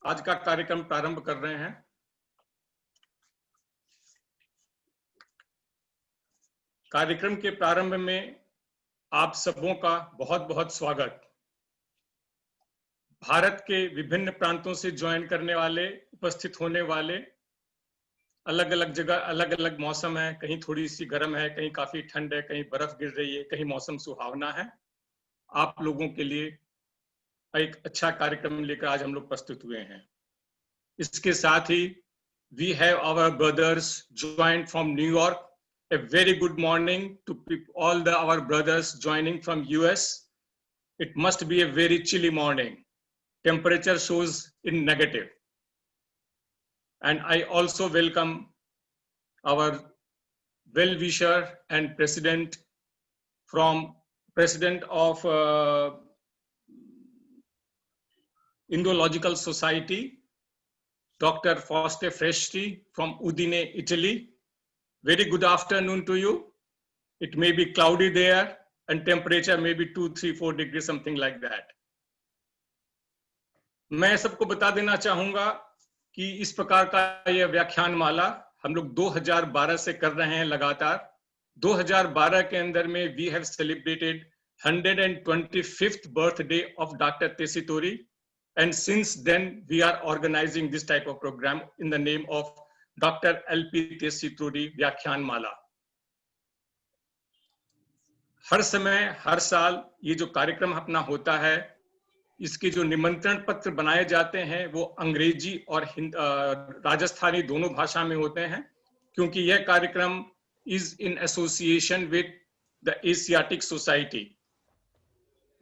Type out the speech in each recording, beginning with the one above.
आज का कार्यक्रम प्रारंभ कर रहे हैं। कार्यक्रम के प्रारंभ में आप सबों का बहुत बहुत स्वागत। भारत के विभिन्न प्रांतों से ज्वाइन करने वाले, उपस्थित होने वाले, अलग अलग जगह अलग अलग मौसम है, कहीं थोड़ी सी गर्म है, कहीं काफी ठंड है, कहीं बर्फ गिर रही है, कहीं मौसम सुहावना है। आप लोगों के लिए एक अच्छा कार्यक्रम लेकर आज हम लोग प्रस्तुत हुए हैं। इसके साथ ही we have our brothers joined from New York. A very good morning to all our brothers joining from US. It must be a very chilly morning. Temperature shows in negative. And I also welcome our well-wisher and president of Indological Society, Dr. Fauste Fresti from Udine, Italy. Very good afternoon to you. It may be cloudy there and temperature may be 2, 3, 4 degrees, something like that. मैं सबको बता देना चाहूंगा कि इस प्रकार का यह व्याख्यान माला हम लोग 2012 से कर रहे हैं लगातार। 2012 के अंदर में we have celebrated 125th birthday of Dr. Tessitori. And since then, we are organizing this type of program in the name of Dr. L.P. Tessitori व्याख्यान माला। हर समय, हर साल ये जो कार्यक्रम अपना होता है, इसके जो निमंत्रण पत्र बनाए जाते हैं वो अंग्रेजी और राजस्थानी दोनों भाषा में होते हैं, क्योंकि यह कार्यक्रम is in association with the Asiatic Society.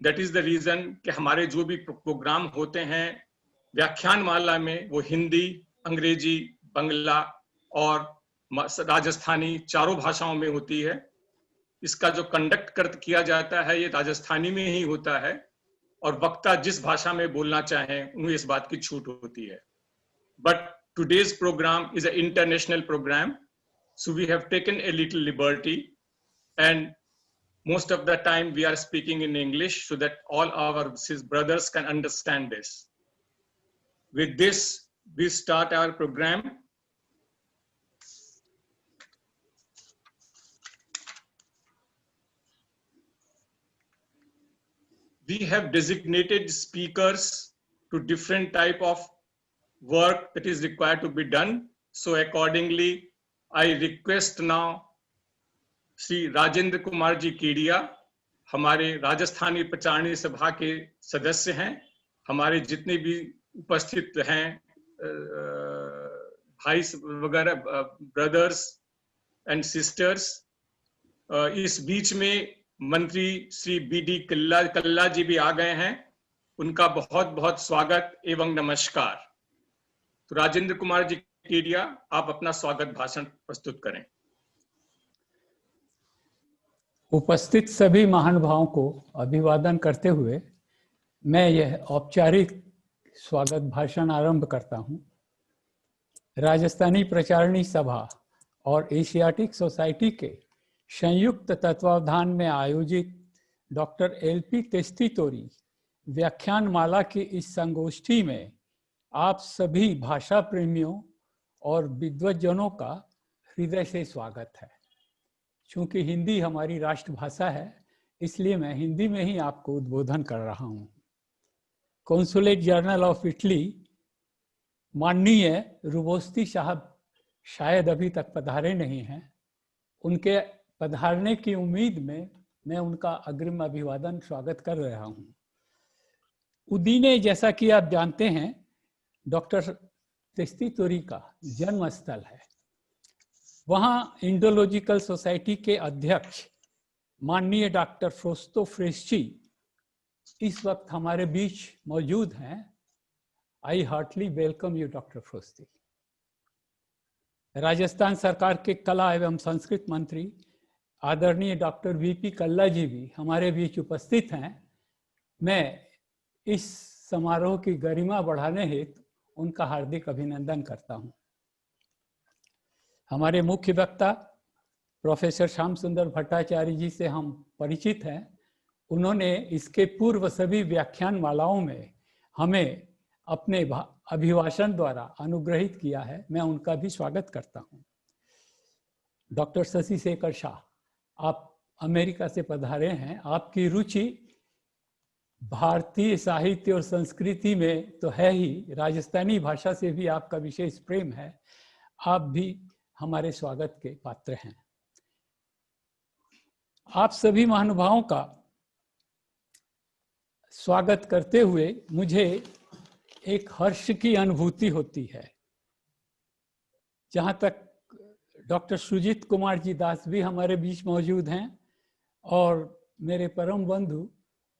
That is the reason कि हमारे जो भी प्रोग्राम होते हैं व्याख्यान माला में वो हिंदी, अंग्रेजी, बंगला और राजस्थानी चारों भाषाओं में होती है। इसका जो कंडक्ट किया जाता है ये राजस्थानी में ही होता है और वक्ता जिस भाषा में बोलना चाहें उन्हें इस बात की छूट होती है। But today's program is an international program, so we have taken a little liberty and most of the time we are speaking in English so that all our brothers can understand this. With this, we start our program. We have designated speakers to different type of work that is required to be done. So accordingly, I request now Shri Rajendra Kumar ji Kedia, हमारे राजस्थानी प्रचारणी सभा के सदस्य हैं। हमारे जितने भी उपस्थित हैं भाई वगैरह, ब्रदर्स एंड सिस्टर्स, इस बीच में मंत्री श्री बी.डी. कल्ला जी भी आ गए हैं। उनका बहुत बहुत स्वागत एवं नमस्कार। तो राजेंद्र कुमार जी केडिया, आप अपना स्वागत भाषण प्रस्तुत करें। उपस्थित सभी महानुभावों को अभिवादन करते हुए मैं यह औपचारिक स्वागत भाषण आरंभ करता हूं। राजस्थानी प्रचारणी सभा और एशियाटिक सोसाइटी के संयुक्त तत्वावधान में आयोजित डॉक्टर एल.पी. तेस्तीतोरी व्याख्यान माला की इस संगोष्ठी में आप सभी भाषा प्रेमियों और विद्वज्जनों का हृदय से स्वागत है। चूंकि हिंदी हमारी राष्ट्रभाषा है, इसलिए मैं हिंदी में ही आपको उद्बोधन कर रहा हूं। कॉन्सुलेट जर्नल ऑफ इटली माननीय रुबोस्ती साहब शायद अभी तक पधारे नहीं हैं। उनके पधारने की उम्मीद में मैं उनका अग्रिम अभिवादन स्वागत कर रहा हूं। उदीने, जैसा कि आप जानते हैं, डॉक्टर तेस्तीतोरी का जन्म स्थल है। वहाँ इंडोलॉजिकल सोसाइटी के अध्यक्ष माननीय डॉक्टर फॉस्टे फ्रेस्टी इस वक्त हमारे बीच मौजूद हैं। I heartily welcome you doctor फ्रेस्टी। राजस्थान सरकार के कला एवं संस्कृत मंत्री आदरणीय डॉक्टर वी.पी. कल्ला जी भी हमारे बीच उपस्थित हैं। मैं इस समारोह की गरिमा बढ़ाने हेतु उनका हार्दिक अभिनंदन करता हूं। हमारे मुख्य वक्ता प्रोफेसर श्याम सुंदर भट्टाचार्य जी से हम परिचित हैं। उन्होंने इसके पूर्व सभी व्याख्यान मालाओं में हमें अपने अभिभाषण द्वारा अनुग्रहित किया है, मैं उनका भी स्वागत करता हूं। डॉक्टर शशि शेखर शाह, आप अमेरिका से पधारे हैं। आपकी रुचि भारतीय साहित्य और संस्कृति में तो है ही, राजस्थानी भाषा से भी आपका विशेष प्रेम है। आप भी हमारे स्वागत के पात्र हैं। आप सभी महानुभावों का स्वागत करते हुए मुझे एक हर्ष की अनुभूति होती है। जहां तक डॉक्टर सुजीत कुमार जी दास भी हमारे बीच मौजूद हैं और मेरे परम बंधु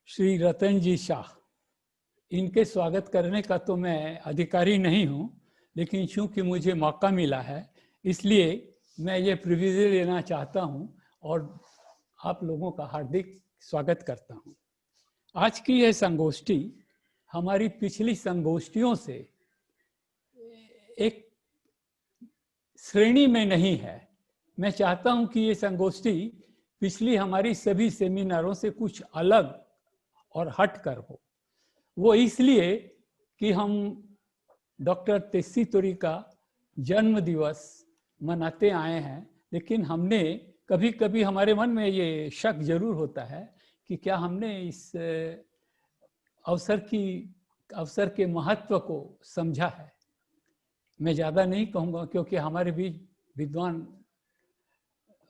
श्री रतन जी शाह, इनके स्वागत करने का तो मैं अधिकारी नहीं हूं, लेकिन चूंकि मुझे मौका मिला है इसलिए मैं ये प्रिविलेज लेना चाहता हूं और आप लोगों का हार्दिक स्वागत करता हूं। आज की यह संगोष्ठी हमारी पिछली संगोष्ठियों से एक श्रेणी में नहीं है। मैं चाहता हूं कि ये संगोष्ठी पिछली हमारी सभी सेमिनारों से कुछ अलग और हटकर हो। वो इसलिए कि हम डॉक्टर तेस्सी तोरी का जन्म दिवस मनाते आए हैं, लेकिन हमने कभी कभी हमारे मन में ये शक जरूर होता है कि क्या हमने इस अवसर के महत्व को समझा है। मैं ज़्यादा नहीं कहूँगा क्योंकि हमारे बीच विद्वान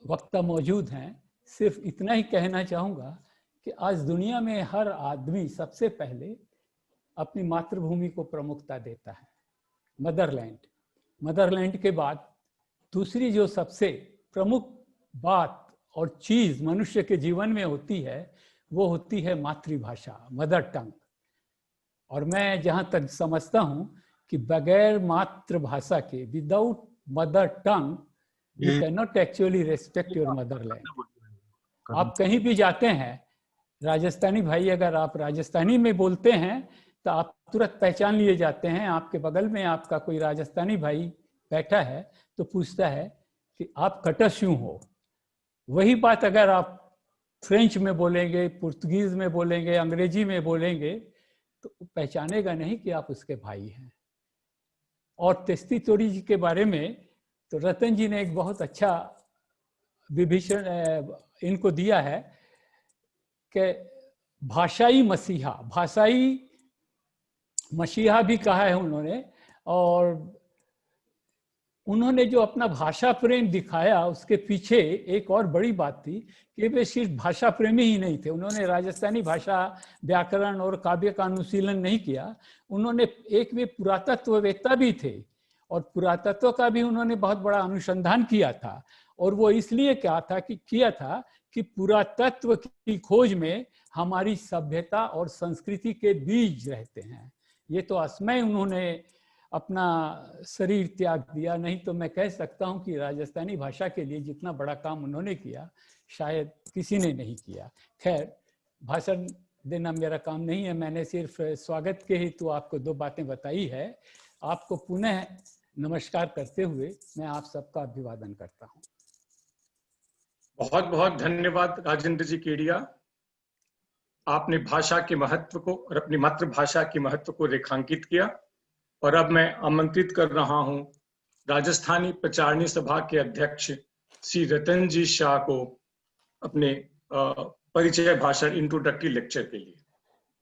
वक्ता मौजूद हैं। सिर्फ इतना ही कहना चाहूँगा कि आज दुनिया में हर आदमी सबसे पहले अपनी मातृभूमि को प्रमुखता देता है, मदरलैंड के बाद दूसरी जो सबसे प्रमुख बात और चीज़ मनुष्य के जीवन में होती है वो होती है मातृभाषा, मदर टंग। और मैं जहाँ तक समझता हूँ कि बगैर मातृभाषा के, without mother tongue, you can not actually respect your Motherland. आप कहीं भी जाते हैं, राजस्थानी भाई अगर आप राजस्थानी में बोलते हैं तो आप तुरंत पहचान लिए जाते हैं। आपके बगल में आपका कोई राजस्थानी भाई बैठा है तो पूछता है कि आप कटस्यू हो। वही बात अगर आप फ्रेंच में बोलेंगे, पुर्तगीज में बोलेंगे, अंग्रेजी में बोलेंगे तो पहचानेगा नहीं कि आप उसके भाई हैं। और तेस्ती तोरी जी के बारे में तो रतन जी ने एक बहुत अच्छा विभीषण इनको दिया है कि भाषाई मसीहा भी कहा है उन्होंने। और उन्होंने जो अपना भाषा प्रेम दिखाया उसके पीछे एक और बड़ी बात थी कि वे सिर्फ भाषा प्रेमी ही नहीं थे। उन्होंने राजस्थानी भाषा, व्याकरण और काव्य का अनुशीलन नहीं किया, उन्होंने वे पुरातत्ववेत्ता भी थे और पुरातत्व का भी उन्होंने बहुत बड़ा अनुसंधान किया था। और वो इसलिए किया था कि पुरातत्व की खोज में हमारी सभ्यता और संस्कृति के बीज रहते हैं। ये तो असमय उन्होंने अपना शरीर त्याग दिया, नहीं तो मैं कह सकता हूं कि राजस्थानी भाषा के लिए जितना बड़ा काम उन्होंने किया शायद किसी ने नहीं किया। खैर, भाषण देना मेरा काम नहीं है, मैंने सिर्फ स्वागत के हेतु आपको दो बातें बताई है। आपको पुनः नमस्कार करते हुए मैं आप सबका अभिवादन करता हूं। बहुत बहुत धन्यवाद राजेंद्र जी केडिया। आपने भाषा के महत्व को और अपनी मातृभाषा के महत्व को रेखांकित किया। और अब मैं आमंत्रित कर रहा हूं राजस्थानी प्रचारणी सभा के अध्यक्ष श्री रतन जी शाह को अपने परिचय भाषण, इंट्रोडक्टरी लेक्चर के लिए।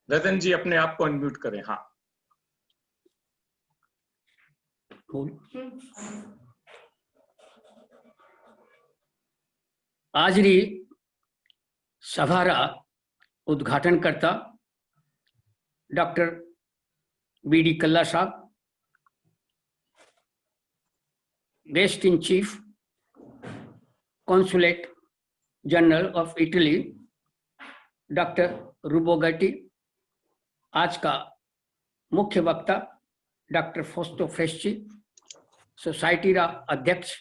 रतन जी अपने आप को अनम्यूट करें। हाँ, आजरी सभारा उद्घाटन करता डॉक्टर बी.डी. कल्ला साहब, guest in chief consulate general of Italy doctor रूबोगटी, आज का मुख्य वक्ता डॉक्टर फॉस्टो फ्रेस्ची, सोसाइटी रा अध्यक्ष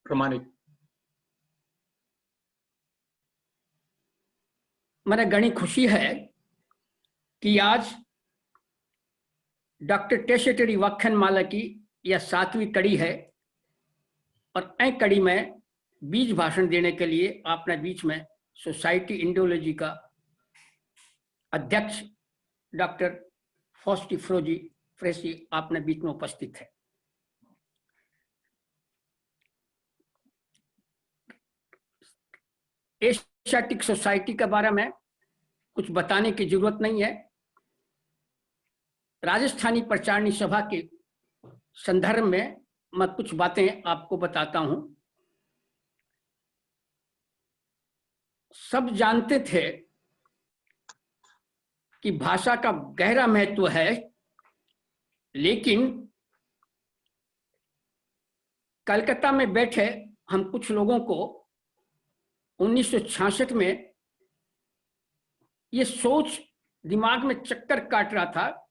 प्रमाणिक। मैंने घनी खुशी है कि आज डॉक्टर टेसेटरी व्याख्यानमाला की यह 7वीं कड़ी है और ऐ कड़ी में बीज भाषण देने के लिए अपने बीच में सोसाइटी इंडोलॉजी का अध्यक्ष डॉक्टर फॉस्टी फ्रेसी आपने बीच में उपस्थित है। एशियाटिक सोसाइटी के बारे में कुछ बताने की जरूरत नहीं है। राजस्थानी प्रचारणी सभा के संदर्भ में मैं कुछ बातें आपको बताता हूं। सब जानते थे कि भाषा का गहरा महत्व है, लेकिन कलकत्ता में बैठे हम कुछ लोगों को 1966 में ये सोच दिमाग में चक्कर काट रहा था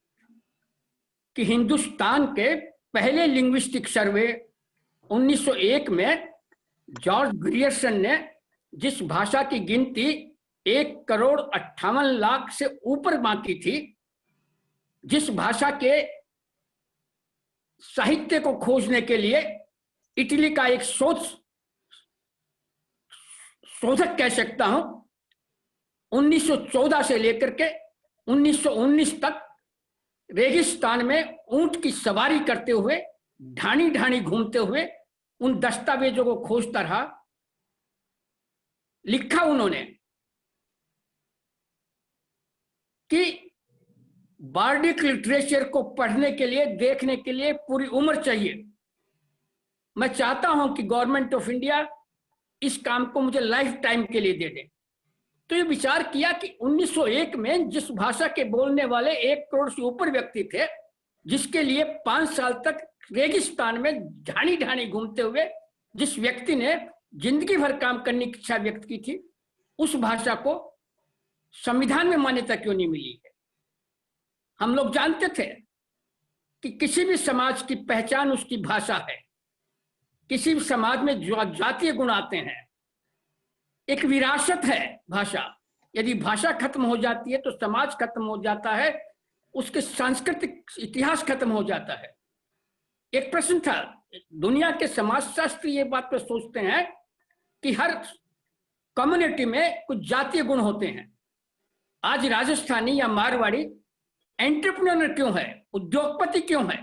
कि हिंदुस्तान के पहले लिंग्विस्टिक सर्वे 1901 में जॉर्ज ग्रियर्सन ने जिस भाषा की गिनती 1,58,00,000 से ऊपर बाकी थी, जिस भाषा के साहित्य को खोजने के लिए इटली का एक शोधक कह सकता हूं, 1914 से लेकर के 1919 तक रेगिस्तान में ऊंट की सवारी करते हुए, ढाणी ढाणी घूमते हुए उन दस्तावेजों को खोजता रहा। लिखा उन्होंने कि बार्डिक लिटरेचर को पढ़ने के लिए, देखने के लिए पूरी उम्र चाहिए। मैं चाहता हूं कि गवर्नमेंट ऑफ इंडिया इस काम को मुझे लाइफ टाइम के लिए दे दे। तो ये विचार किया कि 1901 में जिस भाषा के बोलने वाले 1 करोड़ से ऊपर व्यक्ति थे, जिसके लिए 5 साल तक रेगिस्तान में ढाणी ढाणी घूमते हुए जिस व्यक्ति ने जिंदगी भर काम करने की इच्छा व्यक्त की थी, उस भाषा को संविधान में मान्यता क्यों नहीं मिली है। हम लोग जानते थे कि किसी भी समाज की पहचान उसकी भाषा है। किसी भी समाज में जो जातीय गुण आते हैं, एक विरासत है भाषा। यदि भाषा खत्म हो जाती है तो समाज खत्म हो जाता है, उसके सांस्कृतिक इतिहास खत्म हो जाता है। एक प्रश्न था, दुनिया के समाजशास्त्री ये बात पर सोचते हैं कि हर कम्युनिटी में कुछ जातीय गुण होते हैं। आज राजस्थानी या मारवाड़ी एंटरप्रेन्योर क्यों है, उद्योगपति क्यों है?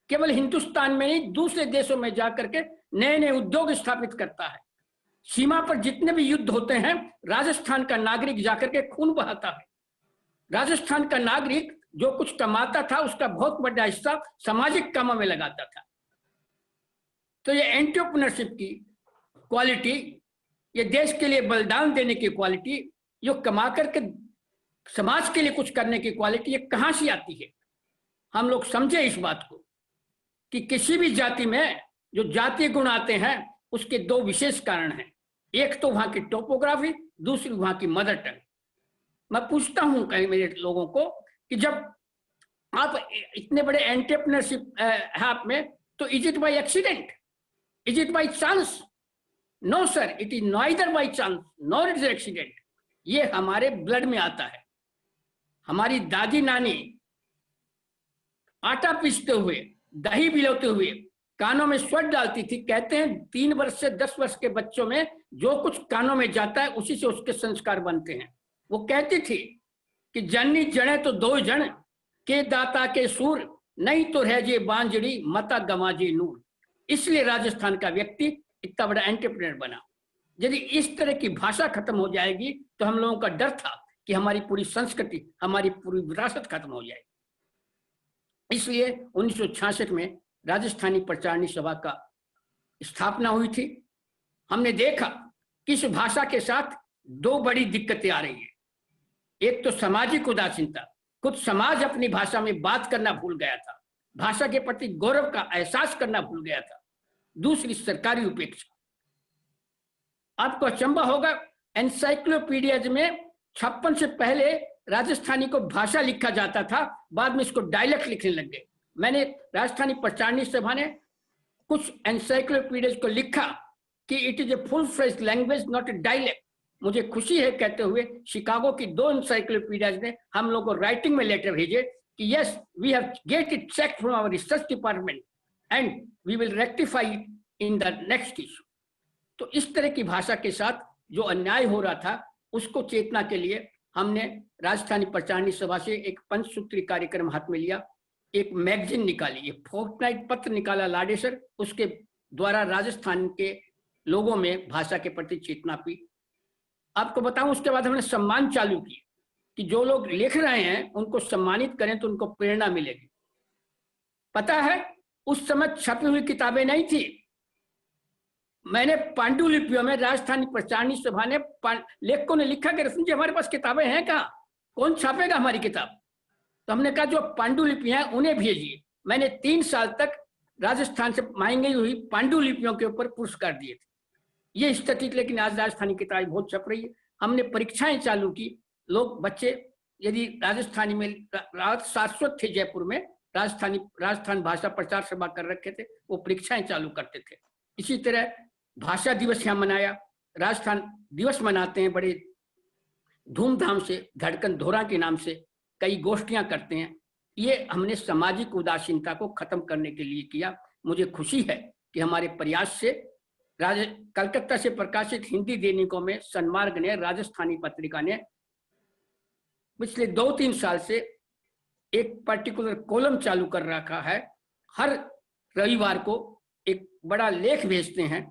केवल हिंदुस्तान में नहीं, दूसरे देशों में जाकर के नए नए उद्योग स्थापित करता है। सीमा पर जितने भी युद्ध होते हैं, राजस्थान का नागरिक जाकर के खून बहाता है। राजस्थान का नागरिक जो कुछ कमाता था, उसका बहुत बड़ा हिस्सा सामाजिक कामों में लगाता था। तो ये एंटरप्रेन्योरशिप की क्वालिटी, ये देश के लिए बलिदान देने की क्वालिटी, जो कमा करके समाज के लिए कुछ करने की क्वालिटी, ये कहां से आती है? हम लोग समझे इस बात को कि किसी भी जाति में जो जातीय गुण आते हैं, उसके 2 विशेष कारण हैं। एक तो वहां की टोपोग्राफी, दूसरी वहां की मदर टंग। मैं पूछता हूं कई मेरे लोगों को कि जब आप इतने बड़े एंटरप्रेन्योरशिप है आप में, तो is it by accident, is it by chance? No sir, it is neither by chance nor it is accident. ये हमारे ब्लड में आता है। हमारी दादी नानी आटा पीसते हुए, दही बिलोते हुए कानों में स्वर डालती थी। कहते हैं 3 वर्ष से 10 वर्ष के बच्चों में जो कुछ कानों में जाता है, उसी से उसके संस्कार बनते हैं। वो कहती थी कि जननी जने तो 2 जन के दाता के सूर, नहीं तो रह जे बांजड़ी मता गमाजे नूर। इसलिए राजस्थान का व्यक्ति इतना बड़ा एंटरप्रेन्योर बना। यदि इस तरह की भाषा खत्म हो जाएगी तो हम लोगों का डर था कि हमारी पूरी संस्कृति, हमारी पूरी विरासत खत्म हो जाएगी। इसलिए 1966 में राजस्थानी प्रचारणी सभा का स्थापना हुई थी। हमने देखा कि इस भाषा के साथ 2 बड़ी दिक्कतें आ रही है। एक तो सामाजिक उदासीनता, खुद समाज अपनी भाषा में बात करना भूल गया था, भाषा के प्रति गौरव का एहसास करना भूल गया था। दूसरी सरकारी उपेक्षा। आपको अचंबा होगा, एनसाइक्लोपीडियाज में 56 से पहले राजस्थानी को भाषा लिखा जाता था, बाद में इसको डायलेक्ट लिखने लग गए। मैंने राजस्थानी प्रचारणी सभा ने कुछ एनसाइक्लोपीडियाज को लिखा कि it is a full fledged language not a dialect. मुझे खुशी है कहते हुए शिकागो की 2 एनसाइक्लोपीडियाज ने हम लोगों को राइटिंग में लेटर भेजे कि yes we have get it check from our research department and we will rectify it in the next issue. तो इस तरह की भाषा के साथ जो अन्याय हो रहा था उसको चेतना के लिए हमने राजस्थानी प्रचारणी सभा से एक पंचसूत्री कार्यक्रम हाथ में लिया, एक मैगजीन निकाली, एक फोर्टनाइट पत्र निकाला लाडेसर, उसके द्वारा राजस्थान के लोगों में भाषा के प्रति चेतना पी। आपको बताऊं, उसके बाद हमने सम्मान चालू किए कि जो लोग लिख रहे हैं उनको सम्मानित करें तो उनको प्रेरणा मिलेगी। पता है उस समय छपी हुई किताबें नहीं थी, मैंने पांडुलिपियों में राजस्थानी प्रचारणी सभा ने लेखकों ने लिखा कि रतन जी हमारे पास किताबें हैं कहाँ, कौन छापेगा हमारी किताब। तो हमने कहा जो पांडुलिपि हैं उन्हें भेजिए। मैंने 3 साल तक राजस्थान से मांगी हुई पांडुलिपियों के ऊपर पुरस्कार दिए थे। ये स्थिति, लेकिन आज राजस्थानी किताबें बहुत छप रही है। हमने परीक्षाएं चालू की, लोग बच्चे यदि राजस्थानी में रात शाश्वत थे जयपुर में, राजस्थान भाषा प्रचार सभा कर रखे थे, वो परीक्षाएं चालू करते थे। इसी तरह भाषा दिवस यहाँ मनाया, राजस्थान दिवस मनाते हैं बड़े धूमधाम से, धड़कन धोरा के नाम से कई गोष्ठियां करते हैं। ये हमने सामाजिक उदासीनता को खत्म करने के लिए किया। मुझे खुशी है कि हमारे प्रयास से कलकत्ता से प्रकाशित हिंदी दैनिकों में सन्मार्ग ने, राजस्थानी पत्रिका ने पिछले 2-3 साल से एक पर्टिकुलर कॉलम चालू कर रखा है। हर रविवार को एक बड़ा लेख भेजते हैं,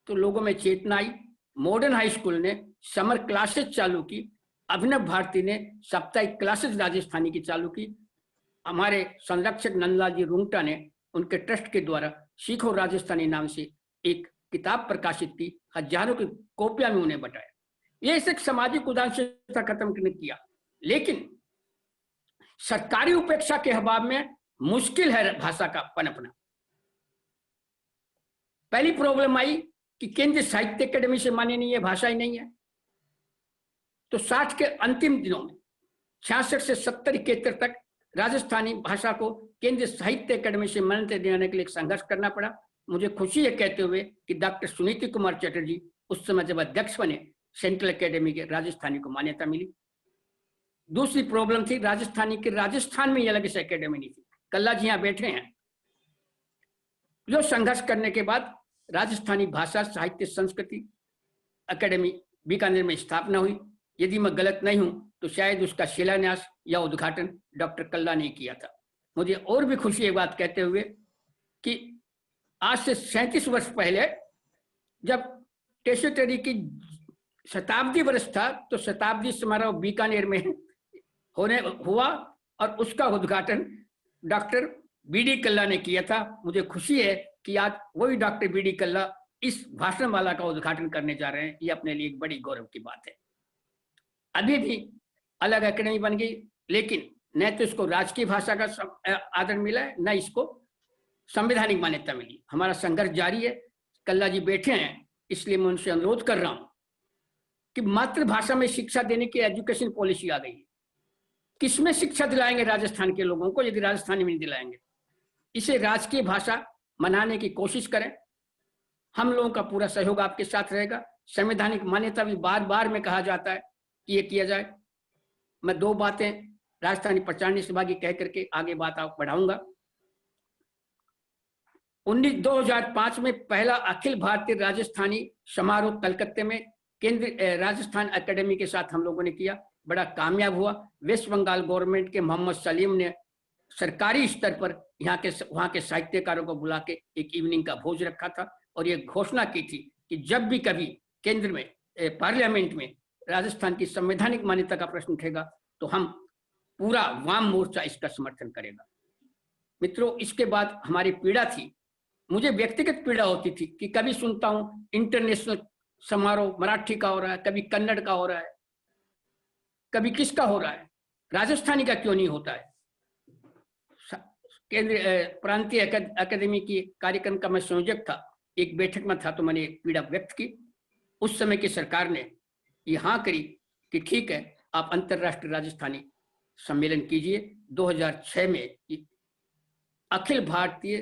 तो लोगों में चेतना आई। मॉडर्न हाई स्कूल ने समर क्लासेस चालू की, अभिनव भारती ने साप्ताहिक क्लासेस राजस्थानी की चालू की, हमारे संरक्षक नंदलाल जी रुंगटा ने उनके ट्रस्ट के द्वारा सीखो राजस्थानी नाम से एक किताब प्रकाशित की, हजारों की कॉपियां में उन्हें बताया। ये एक सामाजिक उदासीनता खत्म करने किया। लेकिन सरकारी उपेक्षा के अभाव में मुश्किल है भाषा का पनपना। पहली प्रॉब्लम आई कि केंद्रीय साहित्य अकेडमी से मान्य नहीं है, भाषा ही नहीं है। तो 60 के अंतिम दिनों में 66 से 70-71 तक राजस्थानी भाषा को केंद्रीय साहित्य अकेडमी से मान्यता दिलाने के लिए संघर्ष करना पड़ा। मुझे खुशी है कहते हुए कि डॉक्टर सुनीति कुमार चटर्जी उस समय जब अध्यक्ष बने, सेंट्रल अकेडमी के राजस्थानी को मान्यता मिली। दूसरी प्रॉब्लम थी राजस्थानी की, राजस्थान में अलग से अकेडमी नहीं थी। कल्ला जी यहाँ बैठे हैं। जो संघर्ष करने के बाद राजस्थानी भाषा साहित्य संस्कृति अकेडमी बीकानेर में स्थापना हुई। यदि मैं गलत नहीं हूं तो शायद उसका शिलान्यास या उद्घाटन डॉक्टर कल्ला ने किया था। मुझे और भी खुशी है बात कहते हुए कि आज से 37 वर्ष पहले जब टेसेटरी की शताब्दी वर्ष था, तो शताब्दी समारोह बीकानेर में हुआ और उसका उद्घाटन डॉक्टर बीडी कल्ला ने किया था। मुझे खुशी है कि आज वही डॉक्टर बीडी कल्ला इस भाषणमाला का उद्घाटन करने जा रहे हैं। ये अपने लिए एक बड़ी गौरव की बात है। अभी भी अलग अकेडमी बन गई, लेकिन न तो इसको राजकीय भाषा का आदर मिला है, न इसको संवैधानिक मान्यता मिली। हमारा संघर्ष जारी है। कल्ला जी बैठे हैं, इसलिए मैं उनसे अनुरोध कर रहा हूं कि मातृभाषा में शिक्षा देने की एजुकेशन पॉलिसी आ गई है। किसमें शिक्षा दिलाएंगे राजस्थान के लोगों को यदि राजस्थानी में नहीं दिलाएंगे? इसे राजकीय भाषा मनाने की कोशिश करें। हम लोगों का पूरा सहयोग आपके साथ रहेगा। संवैधानिक मान्यता भी बार बार में कहा जाता है कि ये किया जाए। मैं 2 बातें राजस्थानी प्रचारणी सभा की कह करके आगे बात बढ़ाऊंगा। 2005 में पहला अखिल भारतीय राजस्थानी समारोह कलकत्ते में केंद्रीय राजस्थान अकेडमी के साथ हम लोगों ने किया, बड़ा कामयाब हुआ। वेस्ट बंगाल गवर्नमेंट के मोहम्मद सलीम ने सरकारी स्तर पर वहाँ के साहित्यकारों को बुला के एक इवनिंग का भोज रखा था और ये घोषणा की थी कि जब भी कभी केंद्र में पार्लियामेंट में राजस्थान की संवैधानिक मान्यता का प्रश्न उठेगा तो हम पूरा वाम मोर्चा इसका समर्थन करेगा। मित्रों, इसके बाद हमारी पीड़ा थी, मुझे व्यक्तिगत पीड़ा होती थी कि कभी सुनता हूँ इंटरनेशनल समारोह मराठी का हो रहा है, कभी कन्नड़ का हो रहा है, कभी किसका हो रहा है, राजस्थानी का क्यों नहीं होता है। केंद्रीय प्रांतीय अकादमी की कार्यक्रम का मैं संयोजक था, एक बैठक में था, तो मैंने पीड़ा व्यक्त की। उस समय की सरकार ने ये हाँ करी कि ठीक है, आप अंतर्राष्ट्रीय राजस्थानी सम्मेलन कीजिए। 2006 में अखिल भारतीय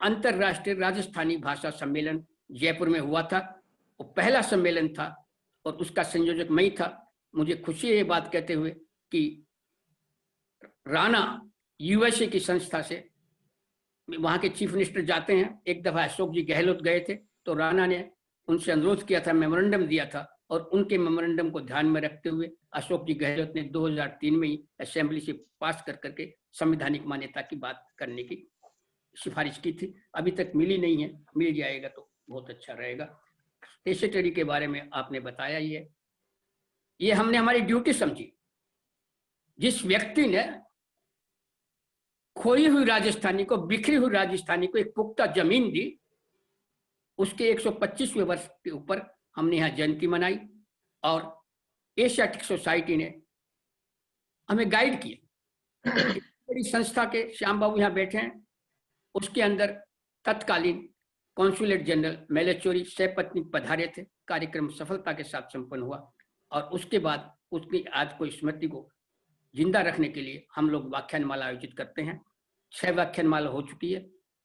अंतर्राष्ट्रीय राजस्थानी भाषा सम्मेलन जयपुर में हुआ था। वो पहला सम्मेलन था और उसका संयोजक मैं ही था। मुझे खुशी है ये बात कहते हुए कि राणा यूएसए की संस्था से, वहाँ के चीफ मिनिस्टर जाते हैं, एक दफा अशोक जी गहलोत गए थे, तो राणा ने उनसे अनुरोध किया था, मेमोरेंडम दिया था, और उनके मेमोरेंडम को ध्यान में रखते हुए अशोक जी गहलोत ने 2003 में ही असेंबली से पास कर करके संवैधानिक मान्यता की बात करने की सिफारिश की थी। अभी तक मिली नहीं है, मिल जाएगा तो बहुत अच्छा रहेगा। टेसेटरी के बारे में आपने बताया ही है, ये हमने हमारी ड्यूटी समझी। जिस व्यक्ति ने खोई हुई राजस्थानी को, बिखरी हुई राजस्थानी को एक पुख्ता जमीन दी, उसके 125वें वर्ष के ऊपर हमने यहाँ जयंती मनाई, और एशियाटिक सोसाइटी ने हमें गाइड किया। बड़ी संस्था के श्याम बाबू यहाँ बैठे हैं, उसके अंदर तत्कालीन कॉन्सुलेट जनरल मेलेचोरी सहपत्नी पधारे थे। कार्यक्रम सफलता के साथ संपन्न हुआ, और उसके बाद उसकी आज को स्मृति को जिंदा रखने के लिए हम लोग व्याख्यानमाला आयोजित करते हैं। 6 व्याख्यानमाला हो चुकी है।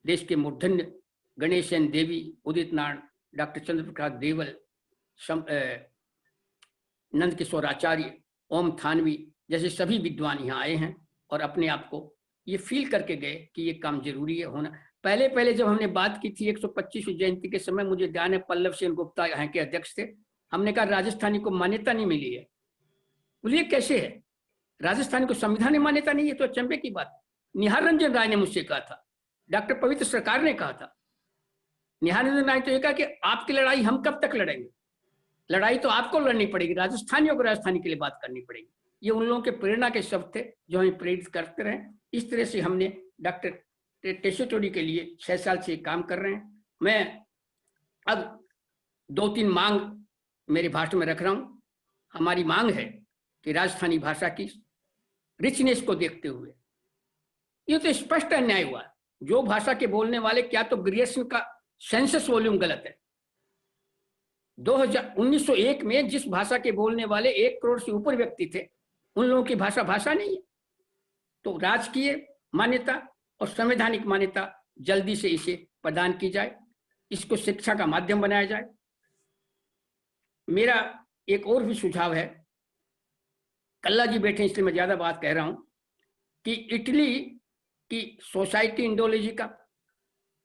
देश के मूर्धन्य गणेशन देवी, उदित नारायण, डॉक्टर चंद्रप्रकाश देवल, नंद किशोर आचार्य, ओम थानवी जैसे सभी विद्वान यहाँ आए हैं, और अपने आप को ये फील करके गए कि ये काम जरूरी है होना। पहले जब हमने बात की थी 125वीं जयंती के समय, मुझे ध्यान है पल्लव सेन गुप्ता यहाँ के अध्यक्ष थे, हमने कहा राजस्थानी को मान्यता नहीं मिली है। बोलिए कैसे है, राजस्थान को संविधान में मान्यता नहीं है, तो अचंभे की बात। निहार रंजन राय ने मुझसे कहा था, डॉक्टर पवित्र सरकार ने कहा था, निहार रंजन राय तो ये कहा कि आपकी लड़ाई हम कब तक लड़ेंगे, लड़ाई तो आपको लड़नी पड़ेगी, राजस्थानियों को राजस्थानी के लिए बात करनी पड़ेगी। ये उन लोगों के प्रेरणा के शब्द थे जो हमें प्रेरित करते रहे। इस तरह से हमने डॉक्टर टेसेटरी के लिए 6 साल से काम कर रहे हैं। मैं अब 2-3 मांग मेरे भाषण में रख रहा हूँ। हमारी मांग है कि राजस्थानी भाषा की रिचनेस को देखते हुए, ये तो स्पष्ट अन्याय हुआ, जो भाषा के बोलने वाले, क्या तो ग्रेजुएशन का सेंसस वॉल्यूम गलत है। 1901 में जिस भाषा के बोलने वाले 1 करोड़ से ऊपर व्यक्ति थे, उन लोगों की भाषा नहीं है। तो राजकीय मान्यता और संवैधानिक मान्यता जल्दी से इसे प्रदान की जाए, इसको शिक्षा का माध्यम बनाया जाए। मेरा एक और भी सुझाव है, कल्ला जी बैठे इसलिए मैं ज्यादा बात कह रहा हूं, कि इटली की सोसाइटी इंडोलॉजी का,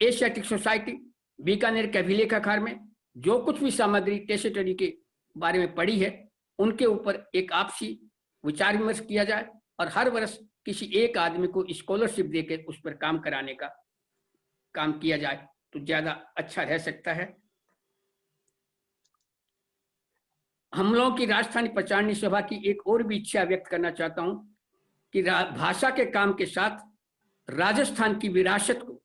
एशियाटिक सोसाइटी, बीकानेर के अभिलेखागार में जो कुछ भी सामग्री टेसेटरी के बारे में पड़ी है, उनके ऊपर एक आपसी विचार विमर्श किया जाए, और हर वर्ष किसी एक आदमी को स्कॉलरशिप देकर उस पर काम कराने का काम किया जाए तो ज्यादा अच्छा रह सकता है। हम लोगों की राजस्थानी प्रचारणी सभा की एक और भी इच्छा व्यक्त करना चाहता हूं कि भाषा के काम के साथ राजस्थान की विरासत को,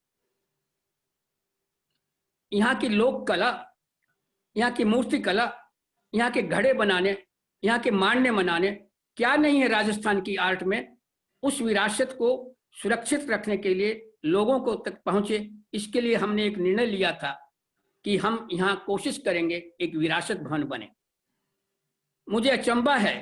यहाँ की लोक कला, यहाँ की मूर्ति कला, यहाँ के घड़े बनाने, यहाँ के मांडने मनाने, क्या नहीं है राजस्थान की आर्ट में, उस विरासत को सुरक्षित रखने के लिए लोगों को तक पहुंचे। इसके लिए हमने एक निर्णय लिया था कि हम यहाँ कोशिश करेंगे एक विरासत भवन बने। मुझे अचंभा है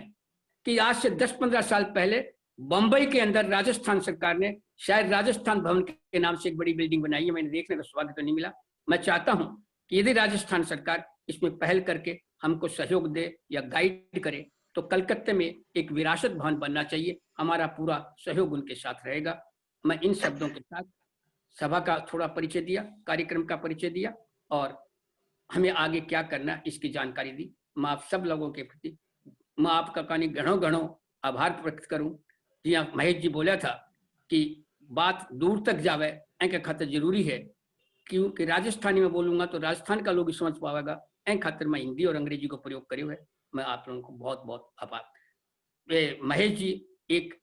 कि आज से 10-15 साल पहले बंबई के अंदर राजस्थान सरकार ने शायद राजस्थान भवन के नाम से एक बड़ी बिल्डिंग बनाई है। मैंने देखने का सौभाग्य तो नहीं मिला। मैं चाहता हूं कि यदि राजस्थान सरकार इसमें पहल करके हमको सहयोग दे या गाइड करे, तो कलकत्ते में एक विरासत भवन बनना चाहिए। हमारा पूरा सहयोग उनके साथ रहेगा। मैं इन शब्दों के साथ सभा का थोड़ा परिचय दिया, कार्यक्रम का परिचय दिया, और हमें आगे क्या करना इसकी जानकारी दी। मैं आप सब लोगों के प्रति मैं आपका कानी घणो आभार व्यक्त करूं। जी महेश जी बोला था कि बात दूर तक जावे, ऐं खातर जरूरी है, क्योंकि राजस्थानी में बोलूंगा तो राजस्थान का लोग समझ पाएगा। ऐं खातर मैं हिंदी और अंग्रेजी को प्रयोग करो है। मैं आप लोगों को बहुत बहुत आभार। महेश जी एक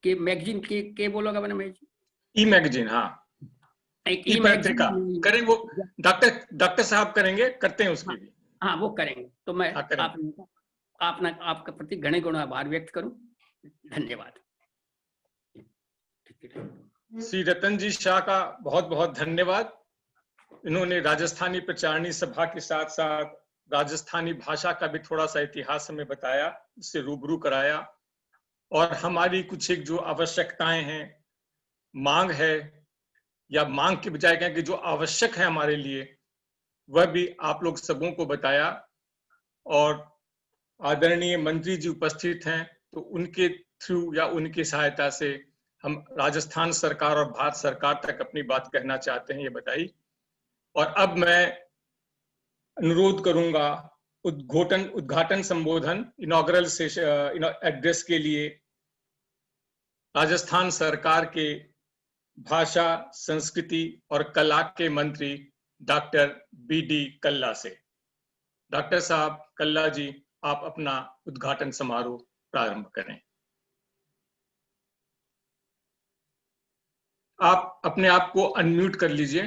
के मैगजीन के बोलोगा मैंने महेश जी? ई मैगजीन, हाँ, एक ई पत्रिका करेंगे, वो डॉक्टर साहब करेंगे, करते हैं उसकी भी। हाँ वो करेंगे। तो मैं आपका प्रति घने गुण आभार व्यक्त करूं। धन्यवाद। श्री रतन जी शाह का बहुत बहुत धन्यवाद। इन्होंने राजस्थानी प्रचारणी सभा के साथ साथ राजस्थानी भाषा का भी थोड़ा सा इतिहास हमें बताया, उससे रूबरू कराया, और हमारी कुछ एक जो आवश्यकताएं हैं, मांग है, या मांग के बजाय कहें कि जो आवश्यक है हमारे लिए, वह भी आप लोग सबों को बताया। और आदरणीय मंत्री जी उपस्थित हैं, तो उनके थ्रू या उनकी सहायता से हम राजस्थान सरकार और भारत सरकार तक अपनी बात कहना चाहते हैं, ये बताई। और अब मैं अनुरोध करूंगा उद्घाटन संबोधन इनॉग्रल सेशन एड्रेस के लिए राजस्थान सरकार के भाषा, संस्कृति और कला के मंत्री डॉक्टर बी.डी. कल्ला से। डॉक्टर साहब कल्ला जी, आप अपना उद्घाटन समारोह प्रारंभ करें। आप अपने आप को अनम्यूट कर लीजिए।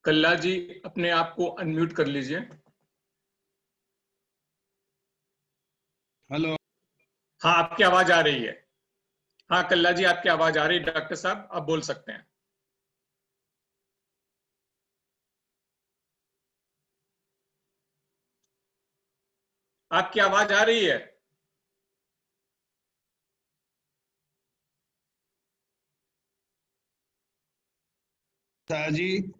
कल्ला जी, अपने आप को अनम्यूट कर लीजिए। हेलो। हाँ, आपकी आवाज आ रही है। हाँ कल्ला जी, आपकी आवाज आ रही है। डॉक्टर साहब, आप बोल सकते हैं। आपकी आवाज आ रही है। जी,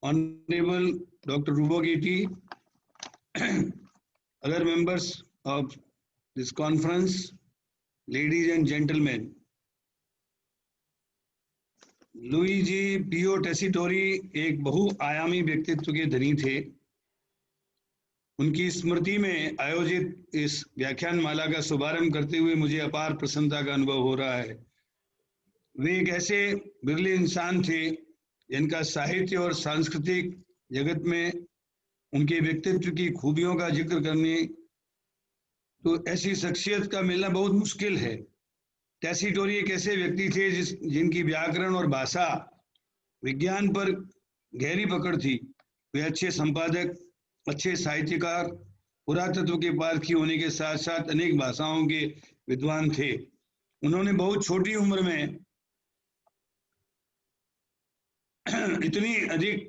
Honorable Dr. Rubogiti, other members of this conference, ladies and gentlemen, Luigi पियो टेसिटोरी एक बहुआयामी व्यक्तित्व के धनी थे। उनकी स्मृति में आयोजित इस व्याख्यान माला का शुभारंभ करते हुए मुझे अपार प्रसन्नता का अनुभव हो रहा है। वे एक ऐसे बिरले इंसान थे जिनका साहित्य और सांस्कृतिक जगत में उनके व्यक्तित्व की खूबियों का जिक्र करने तो ऐसी शख्सियत का मिलना बहुत मुश्किल है। टेसिटोरी एक ऐसे व्यक्ति थे जिनकी व्याकरण और भाषा विज्ञान पर गहरी पकड़ थी। वे अच्छे संपादक, अच्छे साहित्यकार, पुरातत्व के पारखी होने के साथ साथ अनेक भाषाओं के विद्वान थे। उन्होंने बहुत छोटी उम्र में इतनी अधिक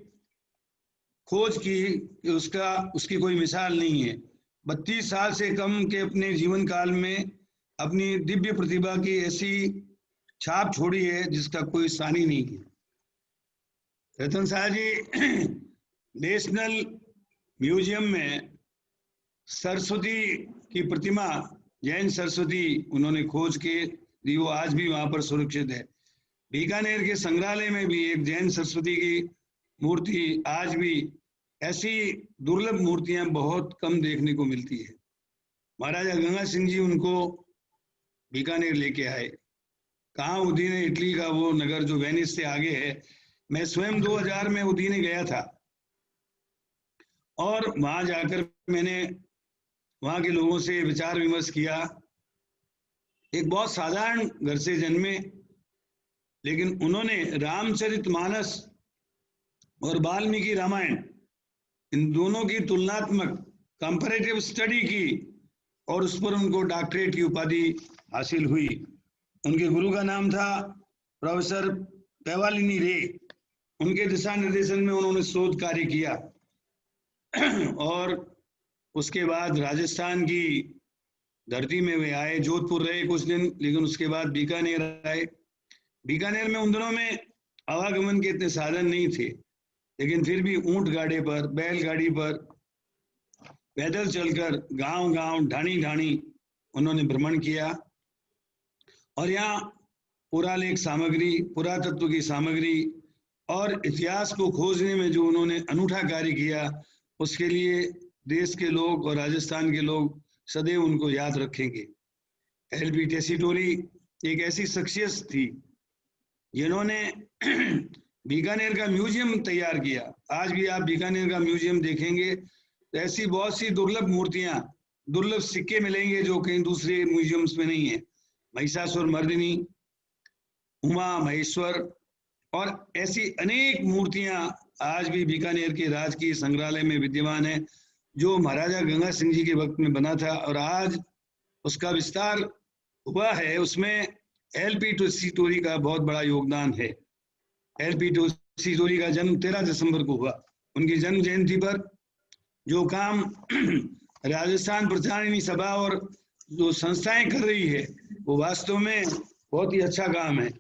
खोज की कि उसकी कोई मिसाल नहीं है। 32 साल से कम के अपने जीवन काल में अपनी दिव्य प्रतिभा की ऐसी छाप छोड़ी है जिसका कोई सानी नहीं है। रतन शाह जी नेशनल म्यूजियम में सरस्वती की प्रतिमा, जैन सरस्वती, उन्होंने खोज के दी, वो आज भी वहां पर सुरक्षित है। बीकानेर के संग्रहालय में भी एक जैन सरस्वती की मूर्ति आज भी, ऐसी दुर्लभ मूर्तियां बहुत कम देखने को मिलती है। महाराजा गंगा सिंह जी उनको बीकानेर लेके आए। कहाँ उदीने, इटली का वो नगर जो वेनिस से आगे है। मैं स्वयं 2000 में उदीने गया था और वहां जाकर मैंने वहां के लोगों से विचार विमर्श किया। एक बहुत साधारण घर से जन्मे, लेकिन उन्होंने रामचरितमानस और वाल्मीकि रामायण, इन दोनों की तुलनात्मक कंपैरेटिव स्टडी की और उस पर उनको डॉक्टरेट की उपाधि हासिल हुई। उनके गुरु का नाम था प्रोफेसर पेवालिनी रे। उनके दिशा निर्देशन में उन्होंने शोध कार्य किया और उसके बाद राजस्थान की धरती में वे आए। जोधपुर रहे कुछ दिन, लेकिन उसके बाद बीकानेर आए। बीकानेर में उन दिनों में आवागमन के इतने साधन नहीं थे, लेकिन फिर भी ऊंट गाड़े पर, बैलगाड़ी पर, पैदल चलकर गांव गांव, ढाणी ढाणी उन्होंने भ्रमण किया और यहाँ पुरालेख सामग्री, पुरातत्व की सामग्री और इतिहास को खोजने में जो उन्होंने अनूठा कार्य किया, उसके लिए देश के लोग और राजस्थान के लोग सदैव उनको याद रखेंगे। एल.बी. टेसिटोरी एक ऐसी शख्सियत थी जिन्होंने बीकानेर का म्यूजियम तैयार किया। आज भी आप बीकानेर का म्यूजियम देखेंगे तो ऐसी बहुत सी दुर्लभ मूर्तियां, दुर्लभ सिक्के मिलेंगे जो कहीं दूसरे म्यूजियम्स में नहीं है। महिषासुर मर्दिनी, उमा महेश्वर और ऐसी अनेक मूर्तियां आज भी बीकानेर के राजकीय संग्रहालय में विद्यमान है, जो महाराजा गंगा सिंह जी के वक्त में बना था और आज उसका विस्तार हुआ है। उसमें एल.बी. टेसिटोरी का बहुत बड़ा योगदान है। एल.बी. टेसिटोरी का जन्म 13 दिसंबर को हुआ। उनकी जन्म जयंती पर जो काम राजस्थान प्रचारिणी सभा और जो संस्थाएं कर रही है, वो वास्तव में बहुत ही अच्छा काम है।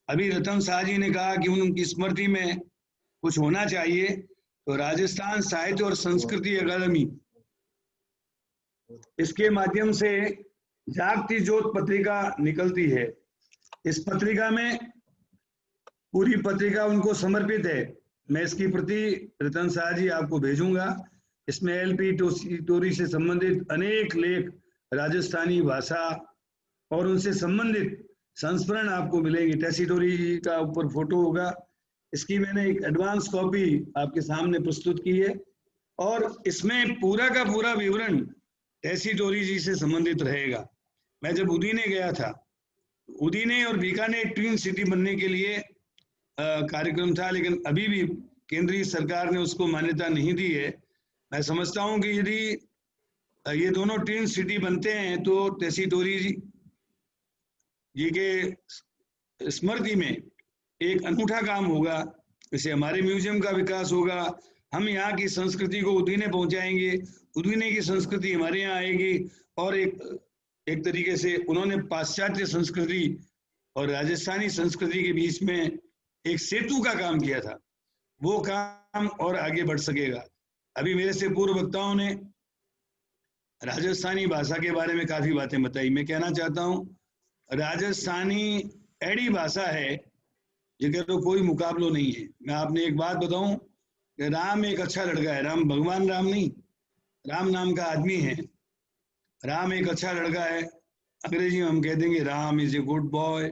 अभी रतन शाह जी ने कहा कि उनकी स्मृति में कुछ होना चाहिए, तो राजस्थान साहित्य और संस्कृति अकादमी, इसके माध्यम से जागती ज्योत पत्रिका निकलती है। इस पत्रिका में, पूरी पत्रिका उनको समर्पित है। मैं इसकी प्रति रतन शाह जी आपको भेजूंगा। इसमें एलपी टोरी से संबंधित अनेक लेख, राजस्थानी भाषा और उनसे संबंधित संस्मरण आपको मिलेंगे। टेसीटोरी जी का ऊपर फोटो होगा। इसकी मैंने एक एडवांस कॉपी आपके सामने प्रस्तुत की है और इसमें पूरा का पूरा विवरण टेसीटोरी जी से संबंधित रहेगा। मैं जब उदीने गया था, उदीने और बीकानेर ट्विन सिटी बनने के लिए कार्यक्रम था, लेकिन अभी भी केंद्रीय सरकार ने उसको मान्यता नहीं दी है। मैं समझता हूं कि यदि ये दोनों ट्विन सिटी बनते हैं तो टेसीटोरी जी के स्मृति में एक अनूठा काम होगा। इससे हमारे म्यूजियम का विकास होगा, हम यहाँ की संस्कृति को उदीने पहुंचाएंगे, उदीने की संस्कृति हमारे यहाँ आएगी और एक तरीके से उन्होंने पाश्चात्य संस्कृति और राजस्थानी संस्कृति के बीच में एक सेतु का काम किया था। वो काम और आगे बढ़ सकेगा। अभी मेरे से पूर्व वक्ताओं ने राजस्थानी भाषा के बारे में काफी बातें बताई। मैं कहना चाहता हूँ, राजस्थानी ऐडी भाषा है जिसका तो कोई मुकाबला नहीं है। मैं आपने एक बात बताऊं कि राम एक अच्छा लड़का है। राम भगवान राम नहीं, राम नाम का आदमी है। राम एक अच्छा लड़का है। अंग्रेजी में हम कह देंगे Ram is a good boy.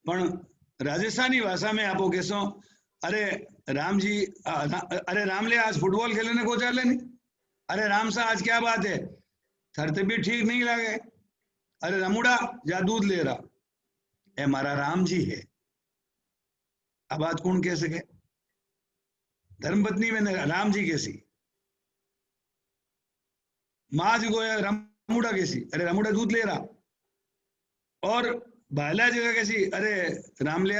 पण राजस्थानी भाषा में आपको कैसो, अरे राम जी, अरे राम ले आज फुटबॉल खेलने को चाले नहीं, अरे राम सा आज क्या बात है, थारी तबीयत ठीक नहीं लगे, अरे रामुड़ा जा दूध ले रहा, ए हमारा राम जी है। अब बात कौन कह सके? धर्मपत्नी में राम जी कैसी, माँ जी को रामुड़ा कैसी, अरे रामुड़ा दूध ले रहा, और बाला जगह कैसी, अरे राम ले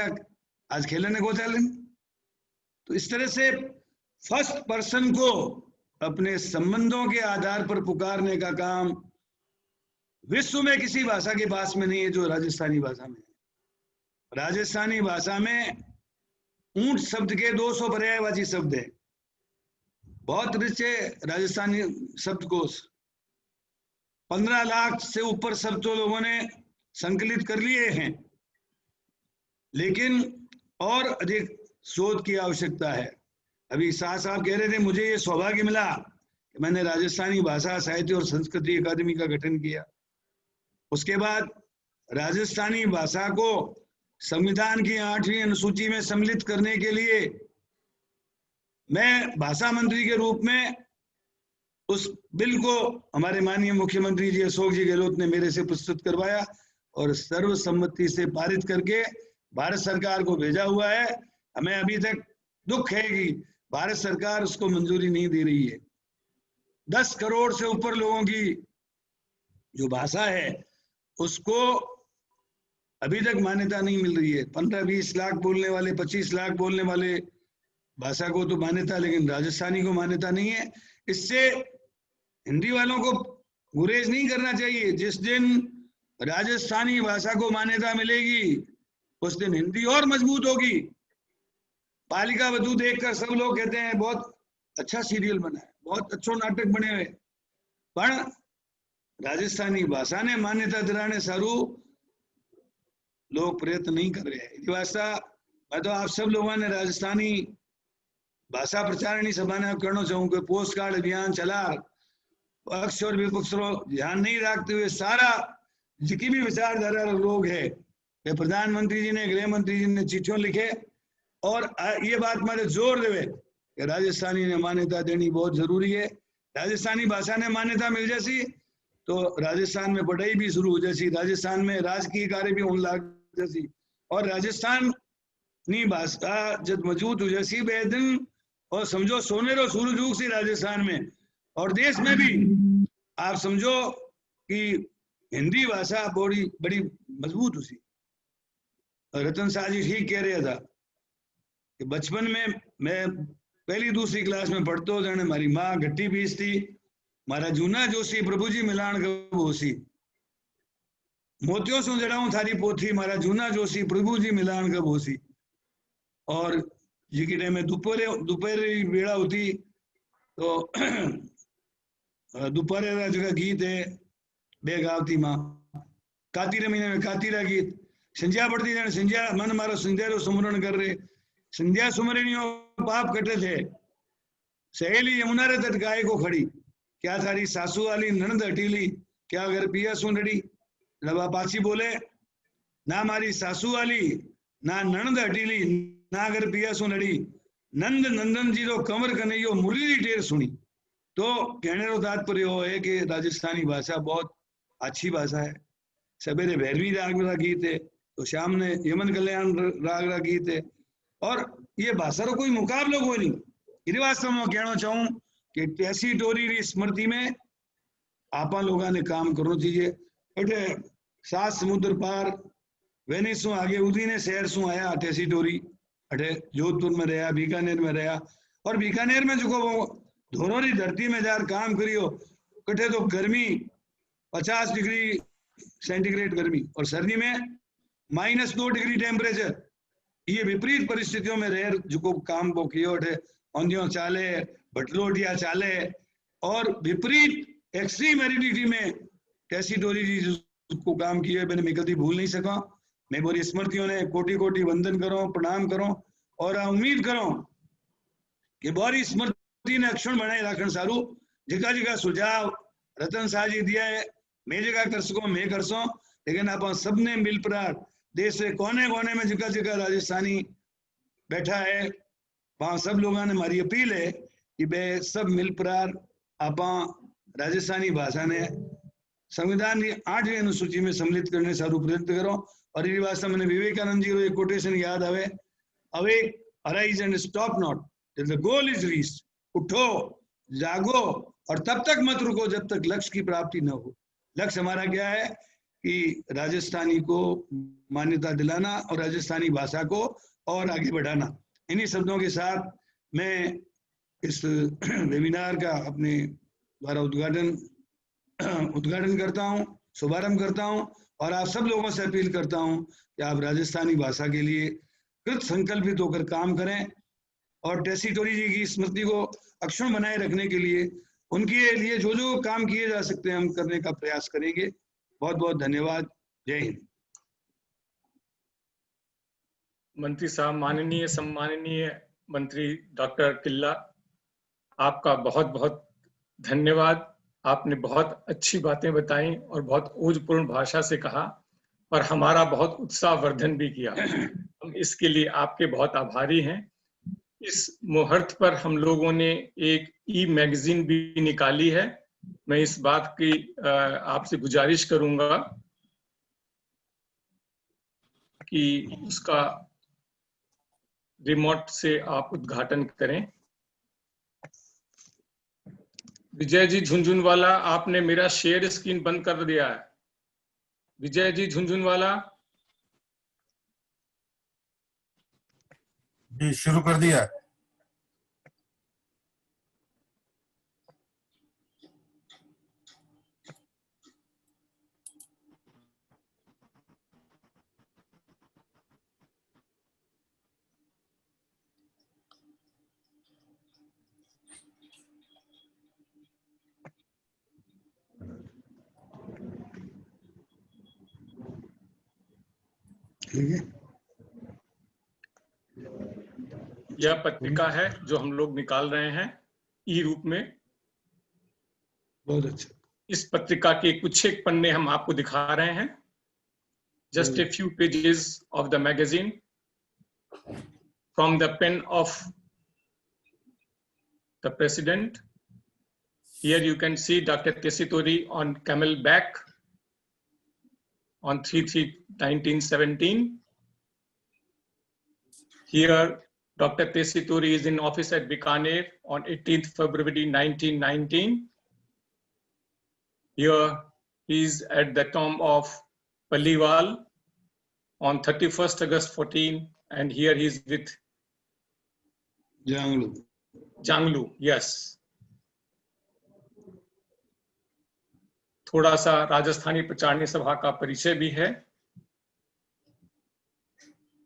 आज खेलने को चले। तो इस तरह से फर्स्ट पर्सन को अपने संबंधों के आधार पर पुकारने का काम विश्व में किसी भाषा के पास में नहीं है जो राजस्थानी भाषा में है। राजस्थानी भाषा में ऊंट शब्द के 200 पर्यायवाची शब्द है। बहुत रिच है राजस्थानी शब्दकोश। 15 लाख से ऊपर शब्द तो लोगों ने संकलित कर लिए हैं, लेकिन और अधिक शोध की आवश्यकता है। अभी शाह साहब कह रहे थे, मुझे ये सौभाग्य मिला कि मैंने राजस्थानी भाषा साहित्य और संस्कृति अकादमी का गठन किया। उसके बाद राजस्थानी भाषा को संविधान की 8वीं अनुसूची में सम्मिलित करने के लिए मैं भाषा मंत्री के रूप में उस बिल को हमारे माननीय मुख्यमंत्री जी अशोक जी गहलोत ने मेरे से प्रस्तुत करवाया और सर्वसम्मति से पारित करके भारत सरकार को भेजा हुआ है। हमें अभी तक दुख है कि भारत सरकार उसको मंजूरी नहीं दे रही है। 10 करोड़ से ऊपर लोगों की जो भाषा है उसको अभी तक मान्यता नहीं मिल रही है। 15-20 लाख बोलने वाले, 25 लाख बोलने वाले भाषा को तो मान्यता, लेकिन राजस्थानी को मान्यता नहीं है। इससे हिंदी वालों को गुरेज नहीं करना चाहिए। जिस दिन राजस्थानी भाषा को मान्यता मिलेगी उस दिन हिंदी और मजबूत होगी। बालिका वधू देखकर सब लोग कहते हैं बहुत अच्छा सीरियल बना है, बहुत अच्छो नाटक बने हुए, पर राजस्थानी भाषा ने मान्यता दिलाने सारू लोग प्रयत्न नहीं कर रहे हैं। वास्ता मैं तो आप सब लोगों ने राजस्थानी भाषा प्रचारणी सभा ने करना चाहूँ कि पोस्ट कार्ड अभियान चला, पक्ष और विपक्ष ध्यान नहीं रखते हुए सारा जितनी भी विचारधारा लोग है, प्रधानमंत्री जी ने, गृह मंत्री जी ने चिट्ठियों लिखे और ये बात मेरे जोर देवे कि राजस्थानी ने मान्यता देनी बहुत जरूरी है। राजस्थानी भाषा ने मान्यता मिल जैसी तो राजस्थान में पढ़ाई भी शुरू हो जैसी, राजस्थान में राजकीय कार्य भी होने लग जैसी, और राजस्थानी भाषा जब मजबूत हो जैसी बेदिन और समझो सोनेरो सूरज उग सी राजस्थान में और देश में भी। आप समझो कि हिंदी भाषा बड़ी मजबूत हो सी। रतन शाह जी ठीक कह रहा था कि बचपन में मैं पहली दूसरी क्लास में पढ़तो जाने मारी माँ घट्टी पीसती, मारा जूना जोशी प्रभु जी मिलान कब होसी, मोतियों से जड़ाऊं थारी पोथी, मारा जूना जोशी प्रभु जी मिलान कब होसी। और जी के टाइम में दोपहर बेड़ा होती तो दोपहर का जगह गीत है बे गावती माँ, कातीरे महीने में कातीरा गीत, संध्या पड़ती जाने संध्या मन मारो संध्या रो सुमरण कर रहे, संध्या सुमरिणियों पाप कटे थे, सहेली यमुना रे तट गाय को खड़ी, क्या थारी सासू वाली ननद हटीली, क्या घर पिया सुनड़ी। लबा पाछी बोले, ना मारी सासू वाली ना ननद हटीली ना घर पिया सुनड़ी, नंद नंदन जी रो कंवर कन्हैयो मुरली टेर सुनी। तो कहने रो तात्पर्य हो है कि राजस्थानी भाषा बहुत अच्छी भाषा है। सवेरे भैरवी राग रा गीत है, तो शाम ने यमन कल्याण राग रा गीत है, और ये भाषा रो कोई मुकाबलो कोई नहीं। इस वास्ते में कहना चाहूं कि टेसी टोरी री स्मृति में आपा लोगों ने काम करना चाहिए। अठे 7 समुद्र पार वेनिस सु आगे उदीने शहर सु आया टेसी टोरी, अठे जोधपुर में रहा, बीकानेर में रहा, और बीकानेर में जो वो धोरोरी धरती में जार काम करियो, कटे तो गर्मी 50 डिग्री सेंटीग्रेड गर्मी, और सर्दी में -2 डिग्री टेम्परेचर। ये विपरीत परिस्थितियों में रह जो काम वो कियो, औंधियों चाले, भटलोटिया चाले, और विपरीत एक्सट्रीम एरिडिटी में टेसी टोरी जी को काम किए मैंने मैं कभी भूल नहीं सका। मैं बोरी स्मृतियों ने कोटि कोटि वंदन करो, प्रणाम करो, और उम्मीद करो कि बोरी स्मृति ने अक्षण बनाए रखन सारू। जगह जगह सुझाव रतन शाह जी दिया है, मैं जगह कर सको मैं कर सो, लेकिन आप सबने मिल पर देश के कोने कोने में जगह जगह राजस्थानी बैठा है, वहां सब लोगों ने हमारी अपील है कि बे सब मिल पर आप राजस्थानी भाषा ने संविधान की 8वीं अनुसूची में सम्मिलित करने सारू प्रयत्न करो। और ये वास्तव में विवेकानंद जी एक कोटेशन याद आवे, awake arise and stop not till the goal is reached. उठो, जागो, और तब तक मत रुको जब तक लक्ष्य की प्राप्ति न हो। लक्ष्य हमारा क्या है कि राजस्थानी को मान्यता दिलाना और राजस्थानी भाषा को और आगे बढ़ाना। इन्हीं शब्दों के साथ मैं इस वेबिनार का अपने द्वारा उद्घाटन करता हूं, शुभारंभ करता हूं, और आप सब लोगों से अपील करता हूं कि आप राजस्थानी भाषा के लिए कृत संकल्पित होकर काम करें, और टेसी टोरी जी की स्मृति को अक्षुण्ण बनाए रखने के लिए उनके लिए जो जो काम किए जा सकते हैं हम करने का प्रयास करेंगे। बहुत बहुत धन्यवाद। जय हिंद। मंत्री साहब, माननीय सम्माननीय मंत्री डॉक्टर किल्ला, आपका बहुत बहुत धन्यवाद। आपने बहुत अच्छी बातें बताई और बहुत ओजपूर्ण भाषा से कहा, और हमारा बहुत उत्साहवर्धन भी किया। हम इसके लिए आपके बहुत आभारी हैं। इस मुहूर्त पर हम लोगों ने एक मैगजीन भी निकाली है। मैं इस बात की आपसे गुजारिश करूंगा कि उसका रिमोट से आप उद्घाटन करें। विजय जी झुंझुनवाला, आपने मेरा शेयर स्क्रीन बंद कर दिया है। विजय जी झुंझुनवाला जी, शुरू कर दिया। ठीक है, यह पत्रिका है जो हम लोग निकाल रहे हैं ई रूप में। बहुत अच्छा। इस पत्रिका के कुछ एक पन्ने हम आपको दिखा रहे हैं। Just a few pages of the magazine from the pain of the president. Here you can see Dr. Tessitori on camelback on 3/3/1917. Here Dr. Tessitori is in office at Bikaner on 18th February 1919. Here he is at the tomb of Paliwal on 31st August 14, and here he is with Janglu, yes. थोड़ा सा राजस्थानी प्रचारणी सभा का परिचय भी है।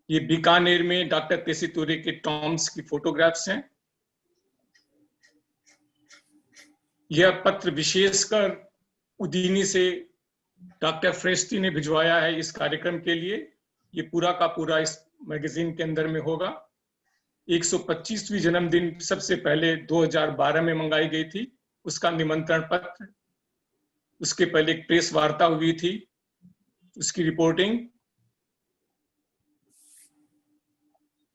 ये बीकानेर में doctor तेसीतोरी के टॉम्स की फोटोग्राफ्स हैं। यह पत्र विशेषकर उदीनी से डॉक्टर फ्रेस्टी ने भिजवाया है इस कार्यक्रम के लिए। ये पूरा का पूरा इस मैगजीन के अंदर में होगा। 125वीं जन्मदिन सबसे पहले 2012 में मंगाई गई थी, उसका निमंत्रण पत्र, उसके पहले एक प्रेस वार्ता हुई थी, उसकी रिपोर्टिंग,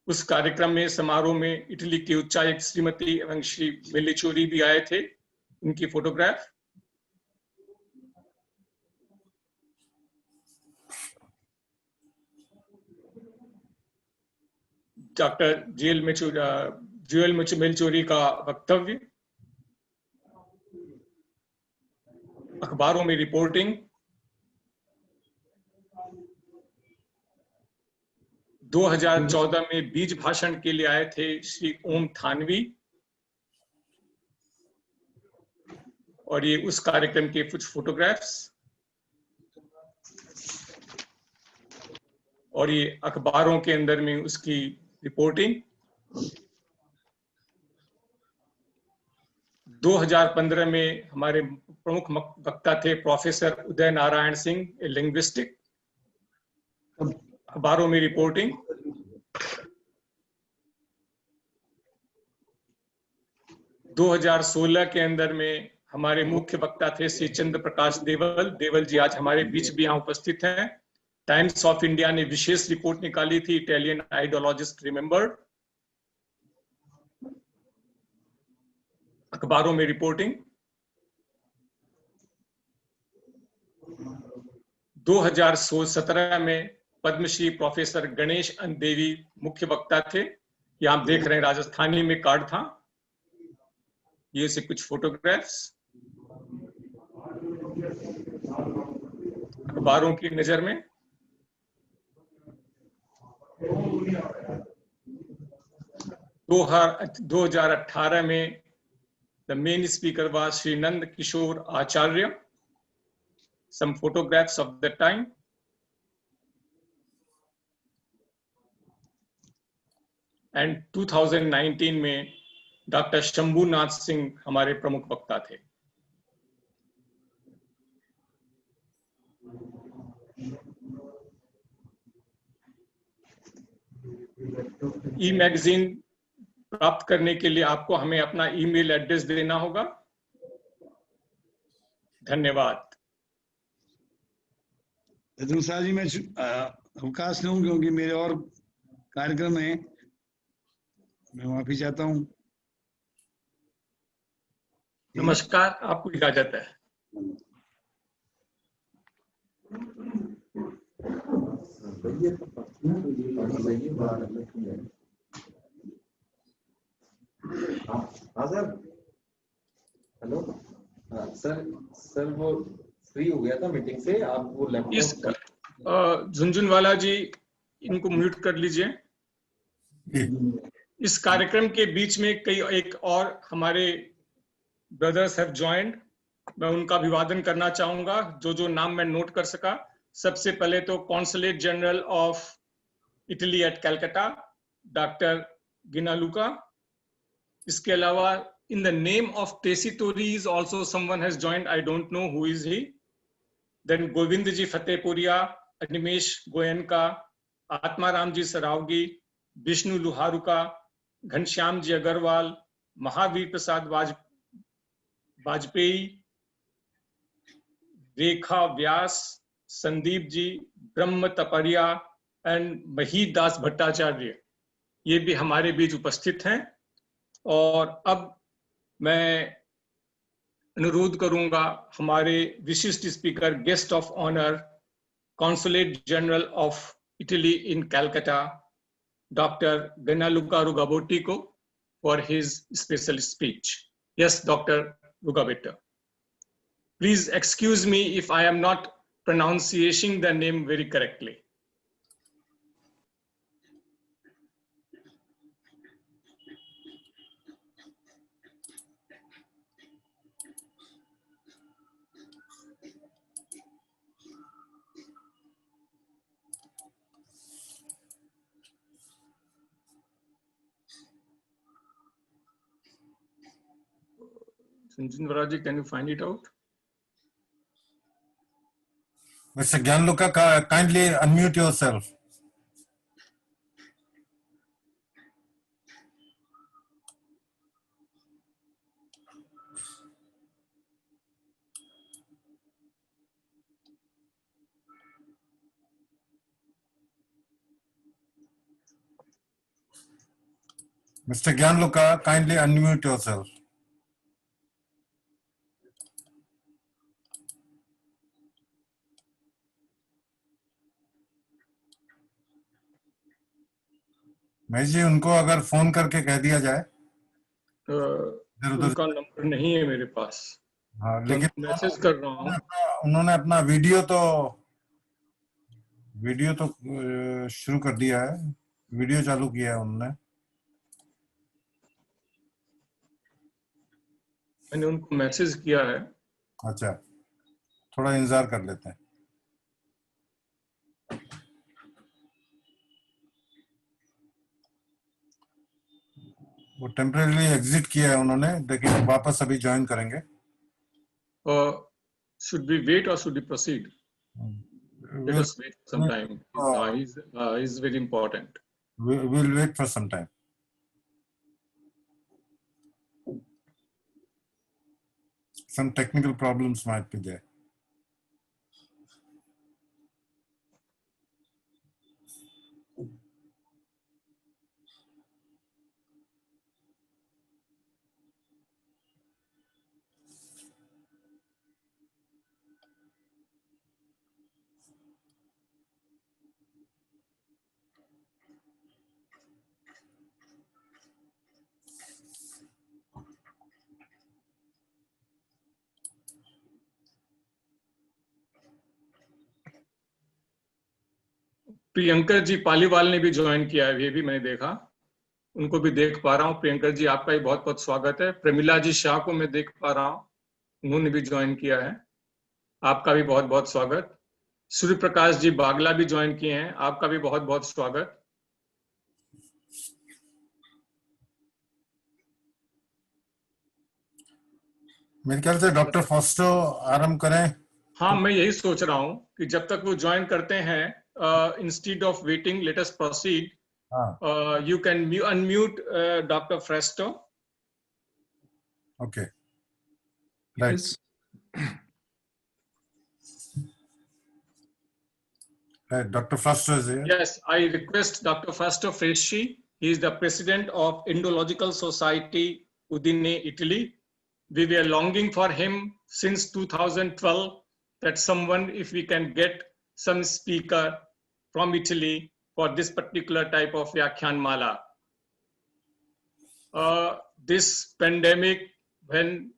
उस कार्यक्रम में समारोह में इटली के उच्चायुक्त श्रीमती एवं श्री मेल्लिचोरी भी आए थे, उनकी फोटोग्राफ। डॉक्टर जोएल मेल्लिचोरी का वक्तव्य, अखबारों में रिपोर्टिंग, 2014 में बीज भाषण के लिए आए थे श्री ओम थानवी, और ये उस कार्यक्रम के कुछ फोटोग्राफ्स, और ये अखबारों के अंदर में उसकी रिपोर्टिंग। 2015 में हमारे प्रमुख वक्ता थे प्रोफेसर उदय नारायण सिंह, लिंग्विस्टिक, अखबारों में रिपोर्टिंग। 2016 के अंदर में हमारे मुख्य वक्ता थे श्री चंद्र प्रकाश देवल जी आज हमारे बीच भी यहाँ उपस्थित हैं। टाइम्स ऑफ इंडिया ने विशेष रिपोर्ट निकाली थी, इटालियन आइडियोलॉजिस्ट रिमेंबर्ड, अखबारों में रिपोर्टिंग। 2017 में पद्मश्री प्रोफेसर गणेश अंदेवी मुख्य वक्ता थे, ये आप देख रहे हैं राजस्थानी में कार्ड था, ये से कुछ फोटोग्राफ्स अखबारों की नजर में। 2018 में the main speaker was Shri Nand Kishore Acharya, some photographs of that time। And 2019 में डॉक्टर शंभुनाथ सिंह हमारे प्रमुख वक्ता थे। ई मैगजीन प्राप्त करने के लिए आपको हमें अपना ईमेल एड्रेस देना होगा। धन्यवाद। शाह जी, मैं अवकाश लूं क्योंकि मेरे और कार्यक्रम है, मैं माफी चाहता हूं। नमस्कार, आपको इजाजत है। हाँ सर, हेलो। सर वो फ्री हो गया था मीटिंग से, आप वो लैपटॉप झुनझुनवाला जी, इनको म्यूट कर लीजिए। इस कार्यक्रम के बीच में एक और हमारे ब्रदर्स हैव ज्वाइंड, मैं उनका अभिवादन करना चाहूंगा, जो नाम मैं नोट कर सका। सबसे पहले तो consulate general of Italy at Calcutta doctor Gianluca. इसके अलावा in the name of Tessitore also someone has joined, I don't know who is he। then Govind ji Fatehpuria, Animesh Goenka, Atmaram ji Saraogi, Vishnu लुहारुका, Ghanshyam ji Agarwal, Mahavir Prasad Vajpayee, Rekha Vyas, Sandeep ji, Brahma तपरिया and महीद दास भट्टाचार्य, ये भी हमारे बीच उपस्थित हैं। और अब मैं अनुरोध करूंगा हमारे विशिष्ट speaker, guest of honour, consulate general of Italy in Calcutta doctor Gianluca रुगाबोटी को for his special speech. Yes doctor रुगाबेटा, please excuse me if I am not pronounciating the name very correctly. Sunjinwaraji, can you find it out? Mr. Gyanluka, kindly unmute yourself. Mr. Gyanluka, kindly unmute yourself. Mahesh ji, उनको अगर phone करके कह दिया जाए। उनका number नहीं है मेरे पास। हाँ, लेकिन मैसेज कर रहा हूँ। उन्होंने अपना वीडियो तो शुरू कर दिया है, वीडियो चालू किया है उन्होंने। मैंने उनको मैसेज किया है। अच्छा, थोड़ा इंतजार कर लेते हैं। वो टेम्परेरी एग्जिट किया है उन्होंने, लेकिन वापस अभी ज्वाइन करेंगे। Should we wait or should we proceed? Let us wait some time. He's very important. We'll wait for some time. Some technical problems might be there. Priyankar जी पालीवाल ने भी ज्वाइन किया है, ये भी मैंने देखा, उनको भी देख पा रहा हूँ। प्रियंकर जी आपका भी बहुत बहुत स्वागत है। प्रमिला जी शाह को मैं देख पा रहा हूँ, उन्होंने भी ज्वाइन किया है, आपका भी बहुत बहुत स्वागत। सूर्य प्रकाश जी बागला भी ज्वाइन किए हैं, आपका भी बहुत बहुत स्वागत। मेरे ख्याल से डॉक्टर फॉस्टो आरंभ करें। हाँ, मैं यही सोच रहा हूँ कि जब तक वो ज्वाइन करते हैं, instead of waiting let us proceed. You can unmute Dr. Fresto. Okay. Right. Yes. Right. Dr. Fresto is here. Yes, I request Dr. Fresto Fresci. He is the president of Indological Society, Udine, Italy. We were longing for him since 2012 that someone, if we can get some speaker from Italy for this particular type of Vyakhyan Mala. This pandemic, when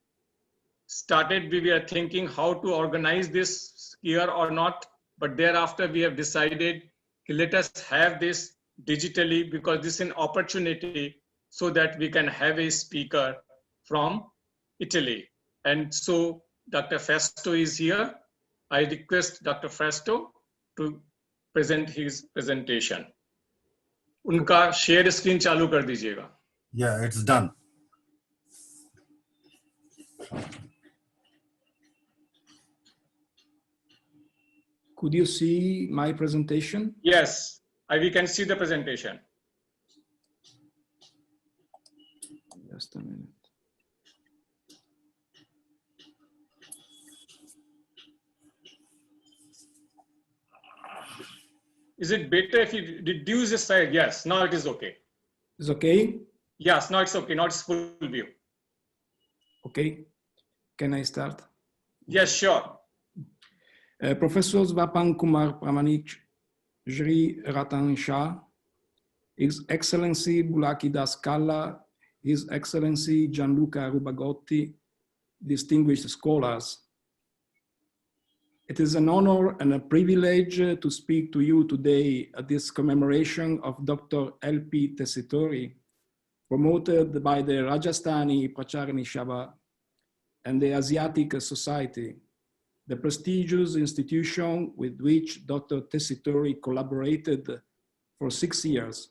started, we were thinking how to organize this here or not, but thereafter we have decided, let us have this digitally because this is an opportunity so that we can have a speaker from Italy. And so Dr. Fresto is here. I request Dr. Fresto to present his presentation. उनका share screen चालू कर दीजिएगा। Yeah, it's done. Could you see my presentation? Yes, we can see the presentation. Just a minute. Is it better if you reduce the size? Yes, now it is okay. It's okay? Yes, now it's okay. Now it's full view. Okay. Can I start? Yes, sure. Professor Svapan Kumar Pramanich, Shri Ratan Shah, His Excellency Bulaki Das Kalla, His Excellency Gianluca Rubagotti, distinguished scholars. It is an honor and a privilege to speak to you today at this commemoration of Dr. L.P. Tessitori, promoted by the Rajasthani Pracharini Sabha and the Asiatic Society, the prestigious institution with which Dr. Tessitori collaborated for 6 years.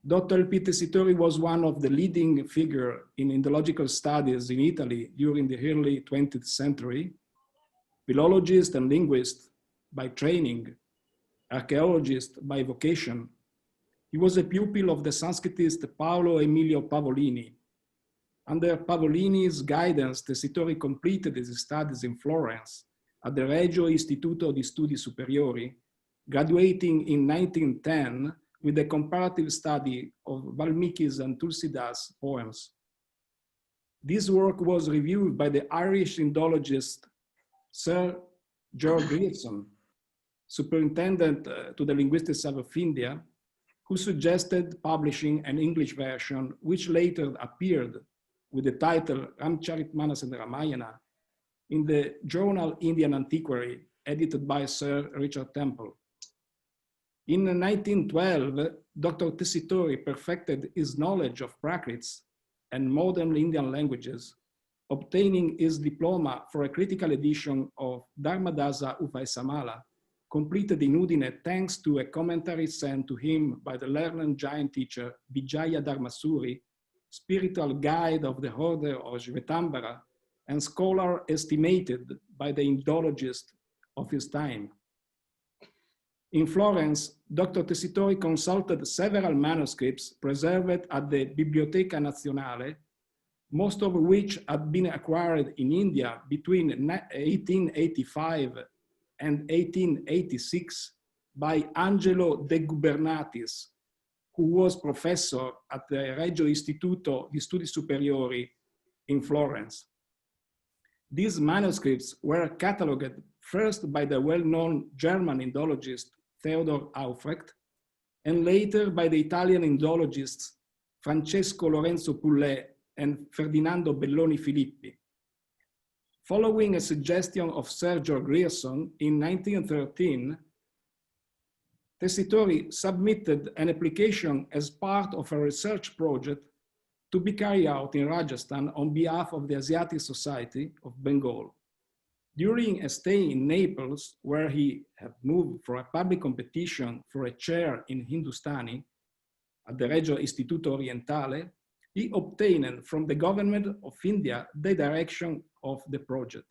Dr. L.P. Tessitori was one of the leading figures in Indological studies in Italy during the early 20th century, philologist and linguist by training, archaeologist by vocation. He was a pupil of the Sanskritist Paolo Emilio Pavolini. Under Pavolini's guidance, Tessitori completed his studies in Florence at the Regio Istituto di Studi Superiori, graduating in 1910 with a comparative study of Valmiki's and Tulsidas poems. This work was reviewed by the Irish Indologist Sir George Grierson, superintendent to the Linguistic Service of India, who suggested publishing an English version, which later appeared with the title Ramcharitmanas and Ramayana in the journal Indian Antiquary, edited by Sir Richard Temple. In 1912, Dr. Tessitori perfected his knowledge of Prakrits and modern Indian languages, obtaining his diploma for a critical edition of Dharmadasa Upaisamala, completed in Udine thanks to a commentary sent to him by the learned giant teacher Vijaya Dharmasuri, spiritual guide of the order of Shvetambara, and scholar estimated by the Indologist of his time. In Florence, Dr. Tessitori consulted several manuscripts preserved at the Biblioteca Nazionale, most of which had been acquired in India between 1885 and 1886 by Angelo De Gubernatis, who was professor at the Regio Istituto di Studi Superiori in Florence. These manuscripts were catalogued first by the well-known German Indologist Theodor Aufrecht, and later by the Italian Indologists Francesco Lorenzo Pullet and Ferdinando Belloni Filippi. Following a suggestion of Sir George Grierson in 1913, Tessitori submitted an application as part of a research project to be carried out in Rajasthan on behalf of the Asiatic Society of Bengal. During a stay in Naples, where he had moved for a public competition for a chair in Hindustani at the Regio Istituto Orientale, he obtained from the government of India the direction of the project.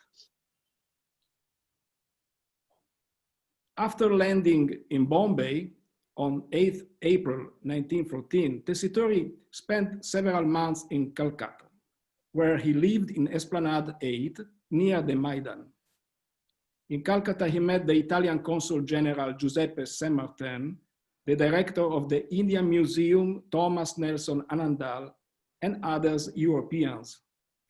After landing in Bombay on 8th April 1914, Tessitori spent several months in Calcutta, where he lived in Esplanade 8 near the Maidan. In Calcutta, he met the Italian Consul General Giuseppe Saint-Martin, the director of the Indian Museum, Thomas Nelson Anandal, and others Europeans.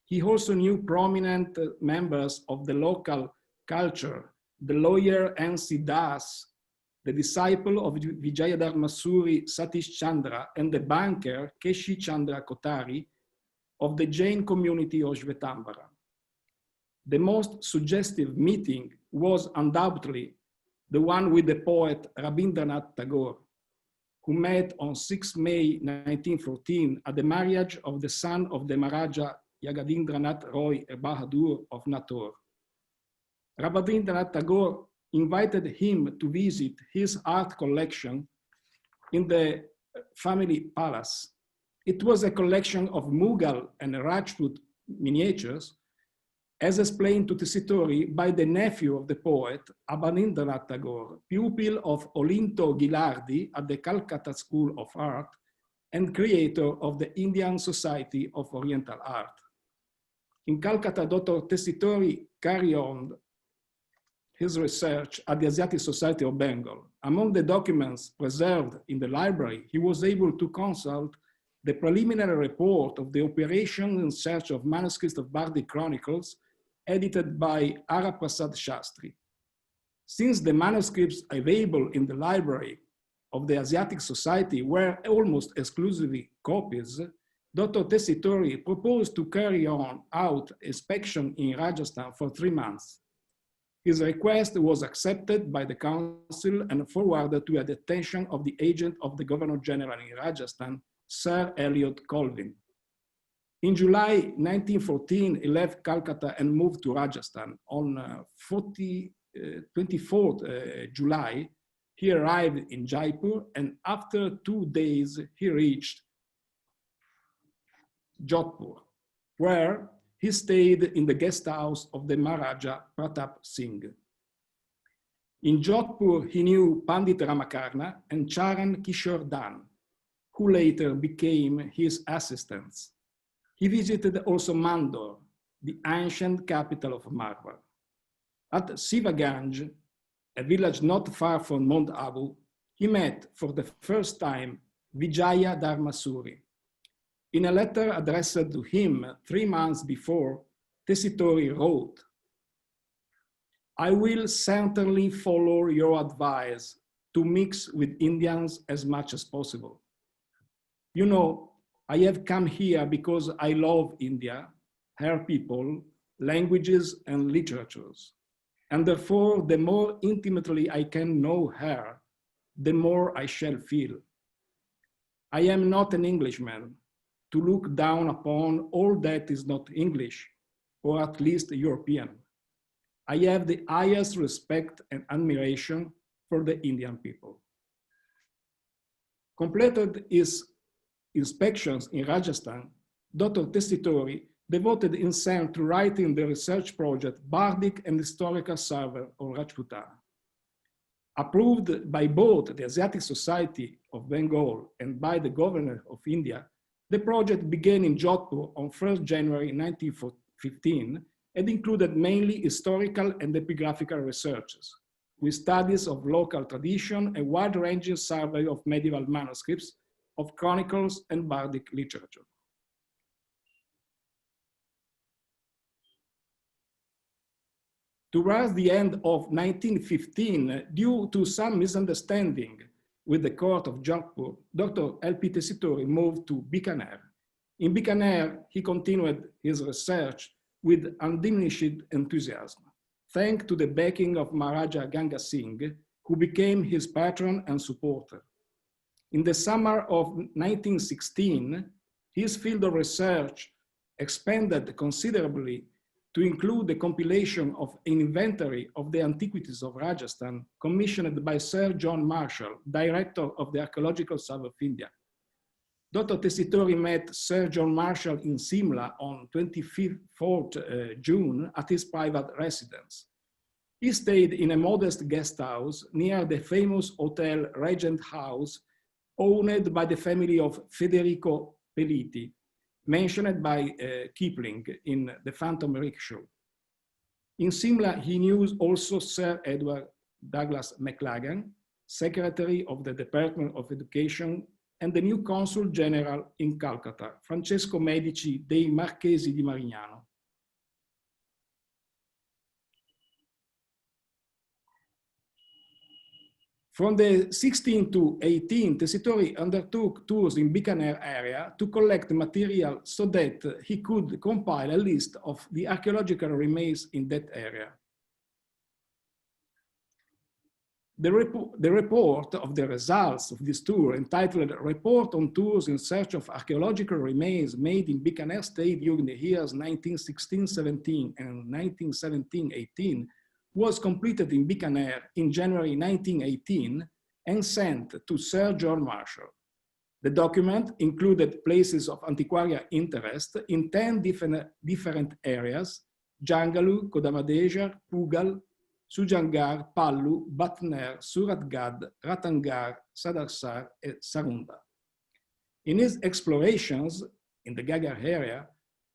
He also knew prominent members of the local culture, the lawyer N.C. Das, the disciple of Vijayadhar Masuri Satish Chandra, and the banker Keshi Chandra Kotari of the Jain community of Shvetambara. The most suggestive meeting was undoubtedly the one with the poet Rabindranath Tagore, who met on 6 May 1914 at the marriage of the son of the Maharaja Yagadindranath Roy Bahadur of Nator. Rabindranath Tagore invited him to visit his art collection in the family palace. It was a collection of Mughal and Rajput miniatures, as explained to Tessitori by the nephew of the poet, Abanindranath Tagore, pupil of Olinto Gilardi at the Calcutta School of Art and creator of the Indian Society of Oriental Art. In Calcutta, Dr. Tessitori carried on his research at the Asiatic Society of Bengal. Among the documents preserved in the library, he was able to consult the preliminary report of the operation in search of manuscripts of Bardic Chronicles edited by Ara Prasad Shastri. Since the manuscripts available in the library of the Asiatic Society were almost exclusively copies, Dr. Tessitori proposed to carry out inspection in Rajasthan for 3 months. His request was accepted by the council and forwarded to the attention of the agent of the Governor General in Rajasthan, Sir Eliot Colvin. In July 1914, he left Calcutta and moved to Rajasthan. On 24th July, he arrived in Jaipur, and after 2 days, he reached Jodhpur, where he stayed in the guest house of the Maharaja Pratap Singh. In Jodhpur, he knew Pandit Ramakarna and Charan Kishore Dan, who later became his assistants. He visited also Mandor, the ancient capital of Marwar. At Sivaganj, a village not far from Mount Abu, he met for the first time Vijaya Dharmasuri. In a letter addressed to him 3 months before, Tessitori wrote, "I will certainly follow your advice to mix with Indians as much as possible. You know, I have come here because I love India, her people, languages, and literatures. And therefore, the more intimately I can know her, the more I shall feel. I am not an Englishman to look down upon all that is not English, or at least European. I have the highest respect and admiration for the Indian people." Completed his inspections in Rajasthan, Dr. Tessitori devoted himself to writing the research project Bardic and Historical Survey of Rajputana. Approved by both the Asiatic Society of Bengal and by the Governor of India, the project began in Jodhpur on 1st January 1915 and included mainly historical and epigraphical researches, with studies of local tradition and wide-ranging survey of medieval manuscripts, of chronicles and bardic literature. Towards the end of 1915, due to some misunderstanding with the court of Jodhpur, Dr. L.P. Tessitori moved to Bikaner. In Bikaner, he continued his research with undiminished enthusiasm, thanks to the backing of Maharaja Ganga Singh, who became his patron and supporter. In the summer of 1916, his field of research expanded considerably to include the compilation of an inventory of the antiquities of Rajasthan commissioned by Sir John Marshall, director of the Archaeological Survey of India. Dr. Tessitori met Sir John Marshall in Simla on 24th June at his private residence. He stayed in a modest guest house near the famous Hotel Regent House, owned by the family of Federico Peliti, mentioned by Kipling in The Phantom Rickshaw. In Simla, he knew also Sir Edward Douglas McLagan, Secretary of the Department of Education, and the new Consul General in Calcutta, Francesco Medici dei Marchesi di Marignano. From the 16th to 18th, Tessitori undertook tours in Bikaner area to collect material so that he could compile a list of the archaeological remains in that area. The report of the results of this tour, entitled Report on Tours in Search of Archaeological Remains made in Bikaner State during the years 1916-17 and 1917-18, was completed in Bikaner in January 1918 and sent to Sir John Marshall. The document included places of antiquarian interest in 10 different areas: Jangalu, Kodamadejar, Pugal, Sujangar, Pallu, Batner, Suratgad, Ratangar, Sadarsar, and Sarunda. In his explorations in the Gagar area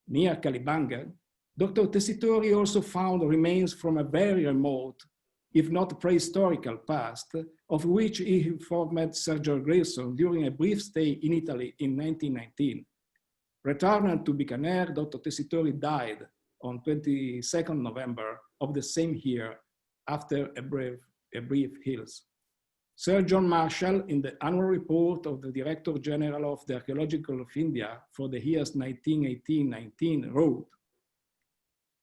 near Kalibangan, Dr. Tessitori also found remains from a very remote, if not prehistorical past, of which he informed Sir George Grayson during a brief stay in Italy in 1919. Returned to Bikaner, Dr. Tessitori died on 22nd November of the same year after a brief illness. Sir John Marshall, in the annual report of the Director General of the Archaeological of India for the years 1918-19, wrote,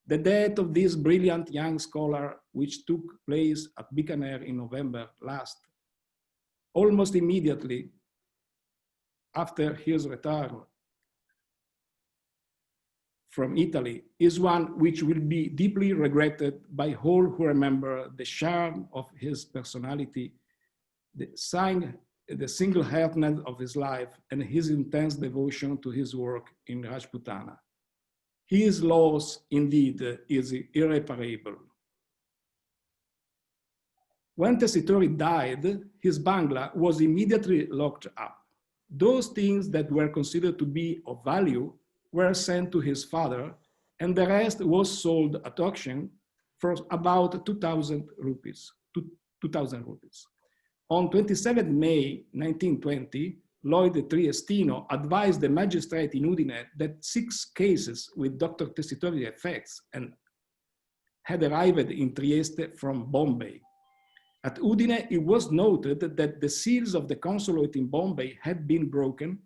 "The death of this brilliant young scholar, which took place at Bikaner in November last, almost immediately after his return from Italy, is one which will be deeply regretted by all who remember the charm of his personality, the single-heartedness of his life, and his intense devotion to his work in Rajputana. His loss, indeed, is irreparable." When Tessitori died, his bangla was immediately locked up. Those things that were considered to be of value were sent to his father, and the rest was sold at auction for about 2,000 rupees. On 27 May 1920, Lloyd Triestino advised the magistrate in Udine that 6 cases with Dr. Tessitori effects and had arrived in Trieste from Bombay. At Udine, it was noted that the seals of the consulate in Bombay had been broken.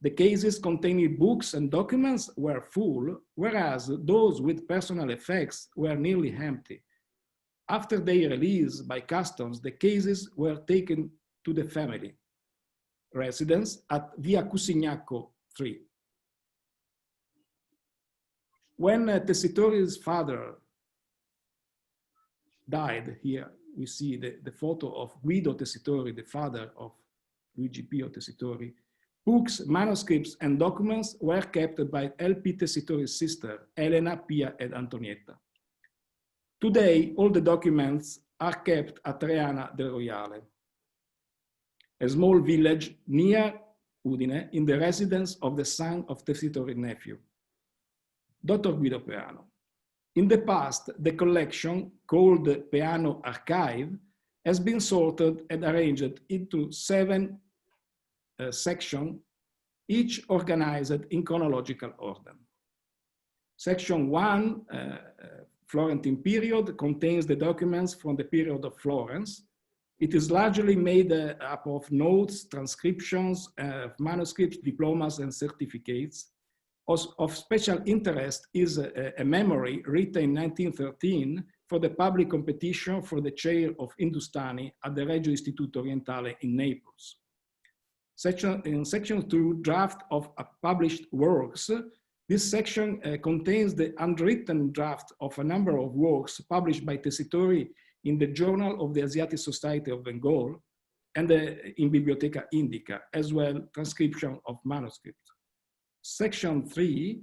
The cases containing books and documents were full, whereas those with personal effects were nearly empty. After their release by customs, the cases were taken to the family residence at Via Cusignacco 3. When Tessitori's father died, here we see the photo of Guido Tessitori, the father of Luigi Pio Tessitori. Books, manuscripts, and documents were kept by L.P. Tessitori's sister, Elena, Pia, and Antonietta. Today, all the documents are kept at Reana del Royale, a small village near Udine in the residence of the son of Tessitori's nephew, Dr. Guido Peano. In the past, the collection, called the Peano Archive, has been sorted and arranged into 7 sections, each organized in chronological order. Section 1, Florentine period, contains the documents from the period of Florence. It is largely made up of notes, transcriptions, manuscripts, diplomas, and certificates. Of special interest is a memory written in 1913 for the public competition for the chair of Hindustani at the Regio Istituto Orientale in Naples. In section 2, draft of published works, this section contains the unwritten draft of a number of works published by Tessitori in the Journal of the Asiatic Society of Bengal and in Biblioteca Indica, as well transcription of manuscripts. Section 3,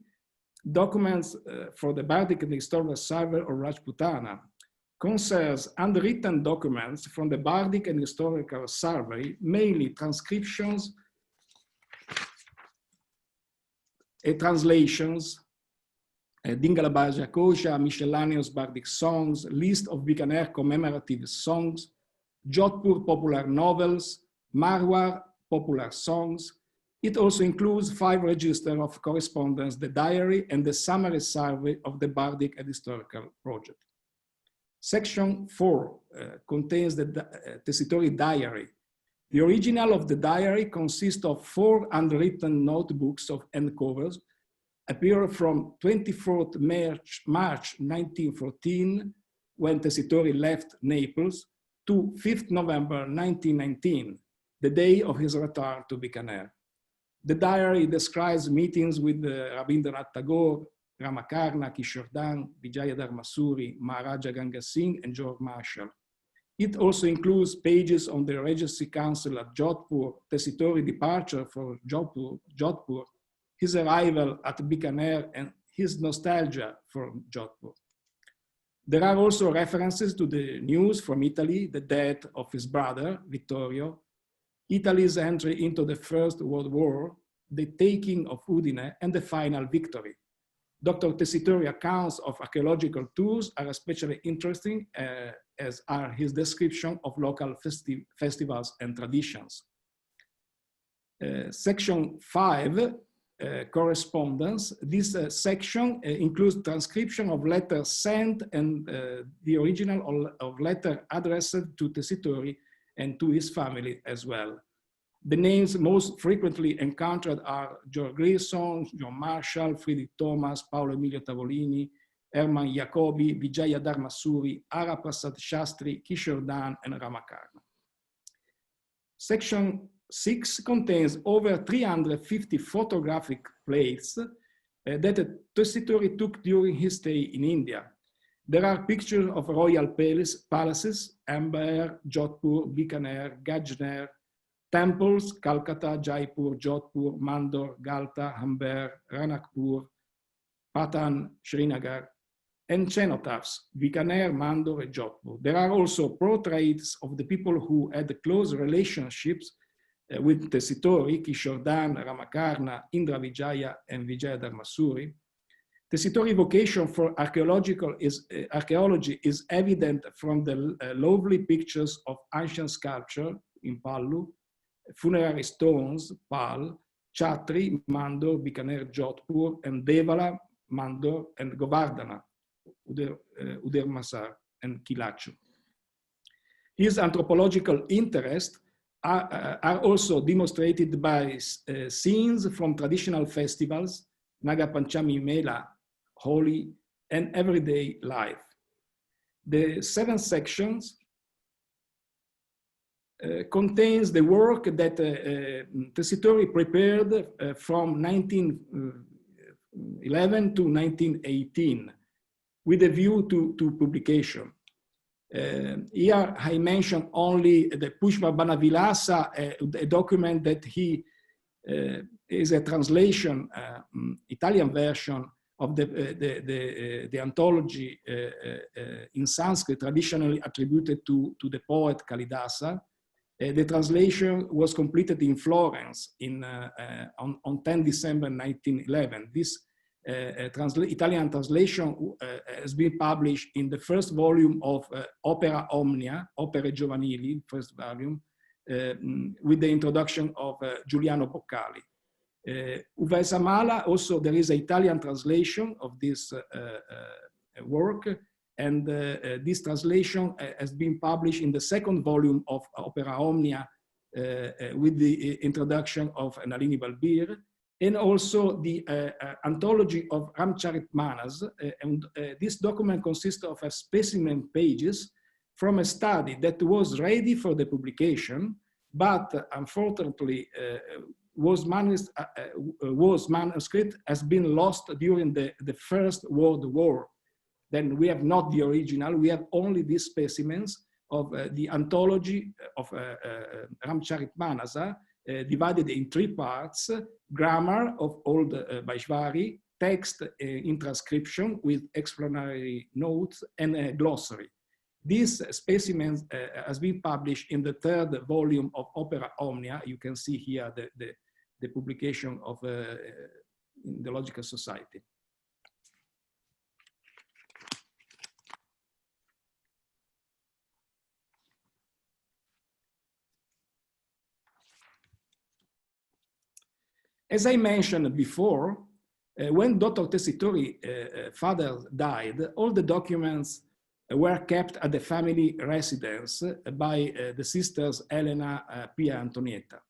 documents for the Bardic and Historical Survey of Rajputana, concerns unwritten documents from the Bardic and Historical Survey, mainly transcriptions, translations, Dingala Bhaja Kosha, miscellaneous Bardic songs, list of Bikaner commemorative songs, Jodhpur popular novels, Marwar popular songs. It also includes 5 registers of correspondence, the diary, and the summary survey of the Bardic and Historical Project. Section 4 contains the Tessitori diary. The original of the diary consists of 4 unwritten notebooks and covers, appear from 24th March 1914, when Tessitori left Naples, to 5th November 1919, the day of his return to Bikaner. The diary describes meetings with Rabindranath Tagore, Ramakarna, Kishore, Vijaya Dharmasuri, Maharaja Ganga Singh, and George Marshall. It also includes pages on the Regency Council at Jodhpur, Tessitori's departure for Jodhpur, his arrival at Bikaner, and his nostalgia for Jodhpur. There are also references to the news from Italy, the death of his brother, Vittorio, Italy's entry into the First World War, the taking of Udine, and the final victory. Dr. Tessitori's accounts of archaeological tours are especially interesting, as are his description of local festivals and traditions. Section 5, correspondence. This section includes transcription of letters sent and the original of letter addressed to Tessitori and to his family as well. The names most frequently encountered are George Grierson, John Marshall, Friedrich Thomas, Paolo Emilio Tavolini, Herman Jacobi, Vijaya Dharmasuri, Ara Prasad Shastri, Kishore Dan, and Ramakarna. Section 6 contains over 350 photographic plates that Tessitori took during his stay in India. There are pictures of royal palaces, Amber, Jodhpur, Bikaner, Gajner, temples, Calcutta, Jaipur, Jodhpur, Mandor, Galta, Amber, Ranakpur, Patan, Srinagar, and cenotaphs, Bikaner, Mandor, and Jodhpur. There are also portraits of the people who had close relationships with Tessitori, Kishore Dan, Ramakarna, Indra Vijaya, and Vijaya Dharmasuri. Tessitori vocation for archaeology is evident from the lovely pictures of ancient sculpture in Pallu, funerary stones, Pal, Chatri, Mandor, Bikaner, Jodhpur, and Devala, Mandor, and Govardhana, Udermasar, and Kilachu. His anthropological interests are also demonstrated by scenes from traditional festivals, Naga Panchami Mela, Holi, and everyday life. The 7 sections contains the work that Tessitori prepared from 1911 to 1918 with a view to publication. Here I mention only the Pushpa Banavilasa, a document that he is a translation, Italian version of the anthology in Sanskrit traditionally attributed to the poet Kalidasa. The translation was completed in Florence on 10 December 1911. This Italian translation has been published in the first volume of Opera Omnia, Opere Giovanili, first volume, with the introduction of Giuliano Boccali. Uvaesamala, also there is an Italian translation of this work, and this translation has been published in the second volume of Opera Omnia with the introduction of Nalini Balbir, and also the anthology of Ramcharitmanas. And this document consists of a specimen pages from a study that was ready for the publication, but unfortunately manuscript has been lost during the First World War. Then we have not the original, we have only these specimens of the anthology of Ramcharitmanas, divided in 3 parts: grammar of old Vaishvari, text in transcription with explanatory notes, and a glossary. This specimen has been published in the 3rd volume of Opera Omnia. You can see here the publication of the Logical Society. As I mentioned before, when Dr. Tessitori's father died, all the documents were kept at the family residence by the sisters Elena, Pia, Antonietta.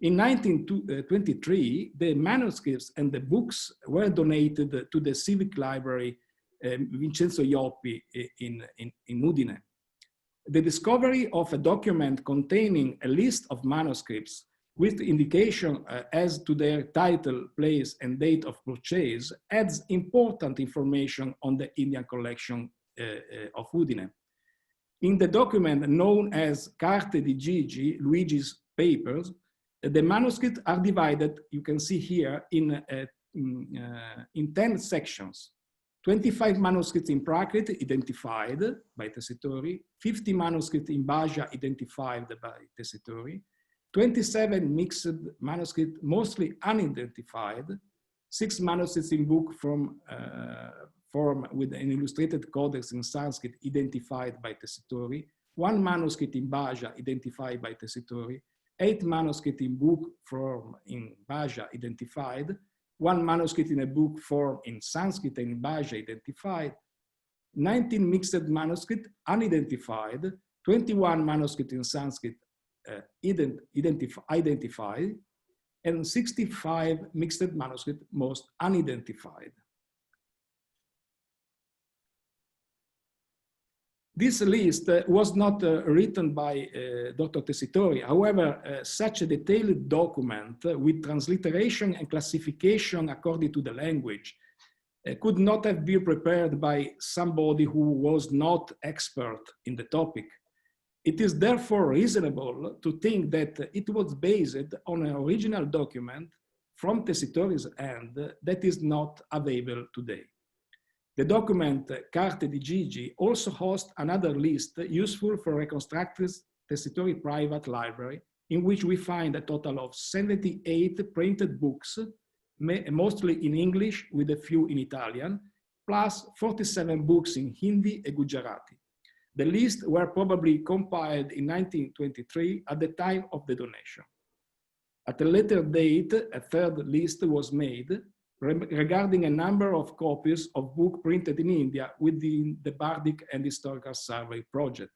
In 1923, the manuscripts and the books were donated to the Civic Library Vincenzo Ioppi in Udine. The discovery of a document containing a list of manuscripts with indication as to their title, place, and date of purchase adds important information on the Indian collection of Udine. In the document known as Carte di Gigi, Luigi's papers, the manuscripts are divided, you can see here, in 10 sections. 25 manuscripts in Prakrit identified by Tessitori, 50 manuscripts in Bhaja identified by Tessitori, 27 mixed manuscripts, mostly unidentified, 6 manuscripts in book form with an illustrated codex in Sanskrit identified by Tessitori, 1 manuscript in Bhaja identified by Tessitori, 8 manuscripts in book form in Bhaja identified, 1 manuscript in a book form in Sanskrit and in Bhaja identified, 19 mixed manuscripts unidentified, 21 manuscripts in Sanskrit identified, and 65 mixed manuscripts most unidentified. This list was not written by Dr. Tessitori. However, such a detailed document with transliteration and classification according to the language could not have been prepared by somebody who was not expert in the topic. It is therefore reasonable to think that it was based on an original document from Tessitori's end that is not available today. The document Carte di Gigi also hosts another list useful for reconstructing Tessitori private library, in which we find a total of 78 printed books mostly in English with a few in Italian, plus 47 books in Hindi and Gujarati. The list were probably compiled in 1923 at the time of the donation. At a later date, a third list was made regarding a number of copies of books printed in India within the Bardic and Historical Survey project.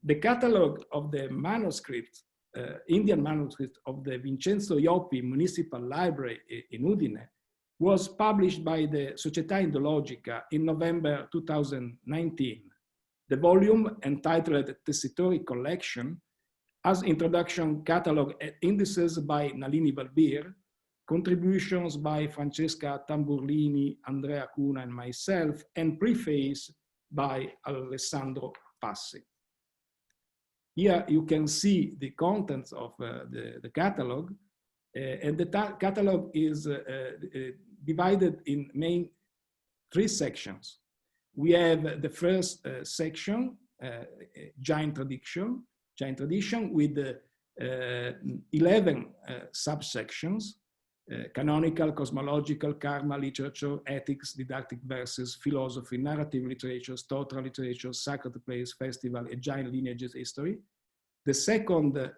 The catalogue of the manuscripts, Indian manuscripts of the Vincenzo Iopi Municipal Library in Udine was published by the Società Indologica in November 2019. The volume, entitled Tessitori Collection, has introduction, catalog, and indices by Nalini Balbir, contributions by Francesca Tamburlini, Andrea Cuna, and myself, and preface by Alessandro Passi. Here you can see the contents of the catalog, and the catalog is divided in main 3 sections. We have the first section, Jain tradition, with 11 subsections: canonical, cosmological, karma, literature, ethics, didactic verses, philosophy, narrative literature, stotra literature, sacred place, festival, and Jain lineages history. The second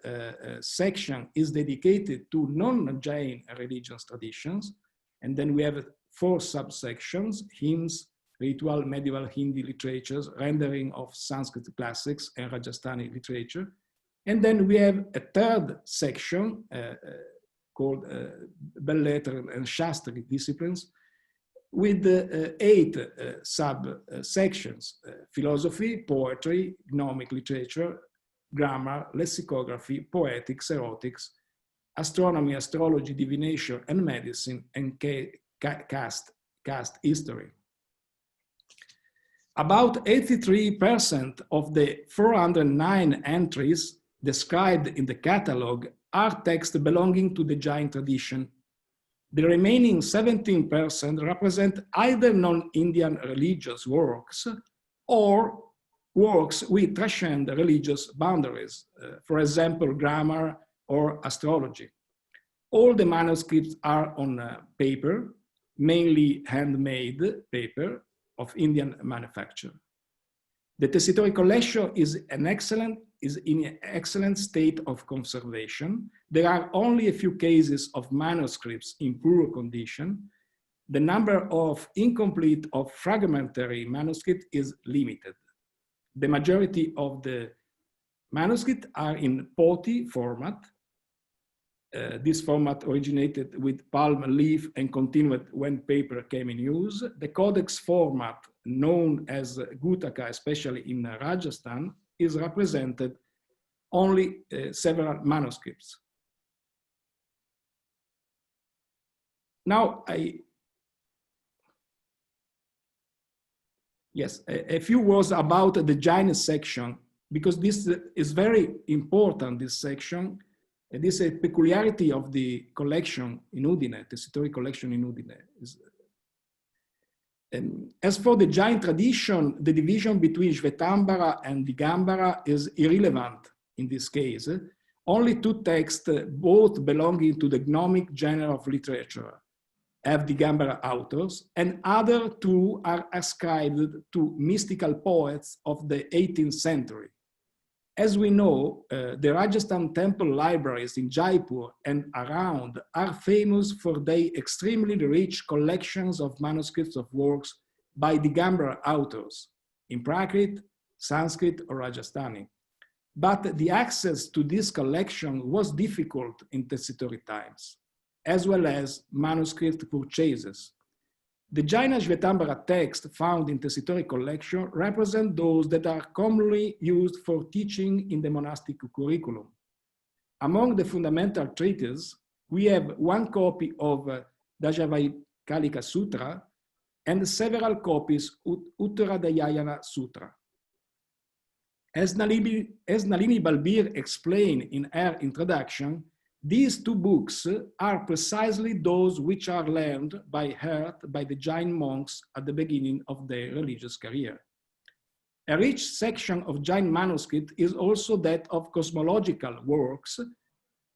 section is dedicated to non-Jain religious traditions. And then we have 4 subsections: hymns, ritual, medieval Hindi literatures, rendering of Sanskrit classics, and Rajasthani literature. And then we have a third section called Belles Lettres and Shastri disciplines, with 8 subsections: philosophy, poetry, gnomic literature, grammar, lexicography, poetics, erotics, astronomy, astrology, divination, and medicine, and caste history. About 83% of the 409 entries described in the catalog are texts belonging to the Jain tradition. The remaining 17% represent either non-Indian religious works or works which transcend religious boundaries, for example, grammar or astrology. All the manuscripts are on paper, mainly handmade paper of Indian manufacture. The Tessitori collection is in excellent state of conservation. There are only a few cases of manuscripts in poor condition. The number of incomplete or fragmentary manuscripts is limited. The majority of the manuscripts are in Poti format. This format originated with palm leaf and continued when paper came in use. The codex format, known as Gutaka, especially in Rajasthan, is represented only several manuscripts. Now, a few words about the Jain section, because this is very important, this section. This is a peculiarity of the collection in Udine, the Tessitori collection in Udine. As for the Jain tradition, the division between Shvetambara and Digambara is irrelevant in this case. Only 2 texts, both belonging to the gnomic genre of literature, have Digambara authors, and other 2 are ascribed to mystical poets of the 18th century. As we know, the Rajasthan temple libraries in Jaipur and around are famous for their extremely rich collections of manuscripts of works by Digambara authors in Prakrit, Sanskrit, or Rajasthani. But the access to this collection was difficult in Tessitori times, as well as manuscript purchases. The Jaina Shvetambara texts found in Tessitori collection represent those that are commonly used for teaching in the monastic curriculum. Among the fundamental treatises, we have 1 copy of Dajavakalika Sutra and several copies of Uttaradayayana Sutra. As Nalini Balbir explained in her introduction, these 2 books are precisely those which are learned by heart by the Jain monks at the beginning of their religious career. A rich section of Jain manuscript is also that of cosmological works,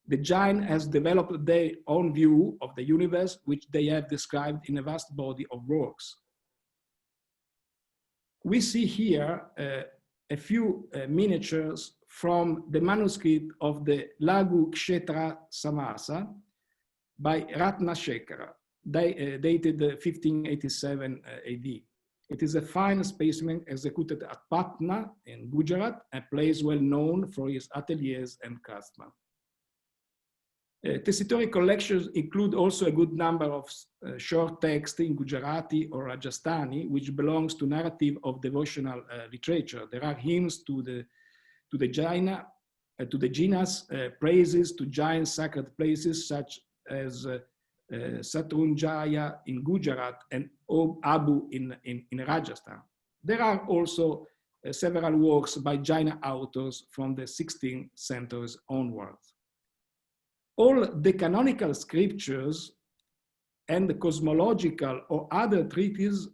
The Jain has developed their own view of the universe, which they have described in a vast body of works. We see here a few miniatures from the manuscript of the Laghu Kshetra Samasa by Ratnashekara, dated 1587 AD. It is a fine specimen executed at Patna in Gujarat, a place well known for his ateliers and craftsmen. Tessitori collections include also a good number of short texts in Gujarati or Rajasthani, which belongs to narrative of devotional literature. There are hymns to the Jinas, praises to Jain sacred places such as Satrunjaya in Gujarat and Abu in Rajasthan. There are also several works by Jaina authors from the 16th century onwards. All the canonical scriptures and the cosmological or other treatises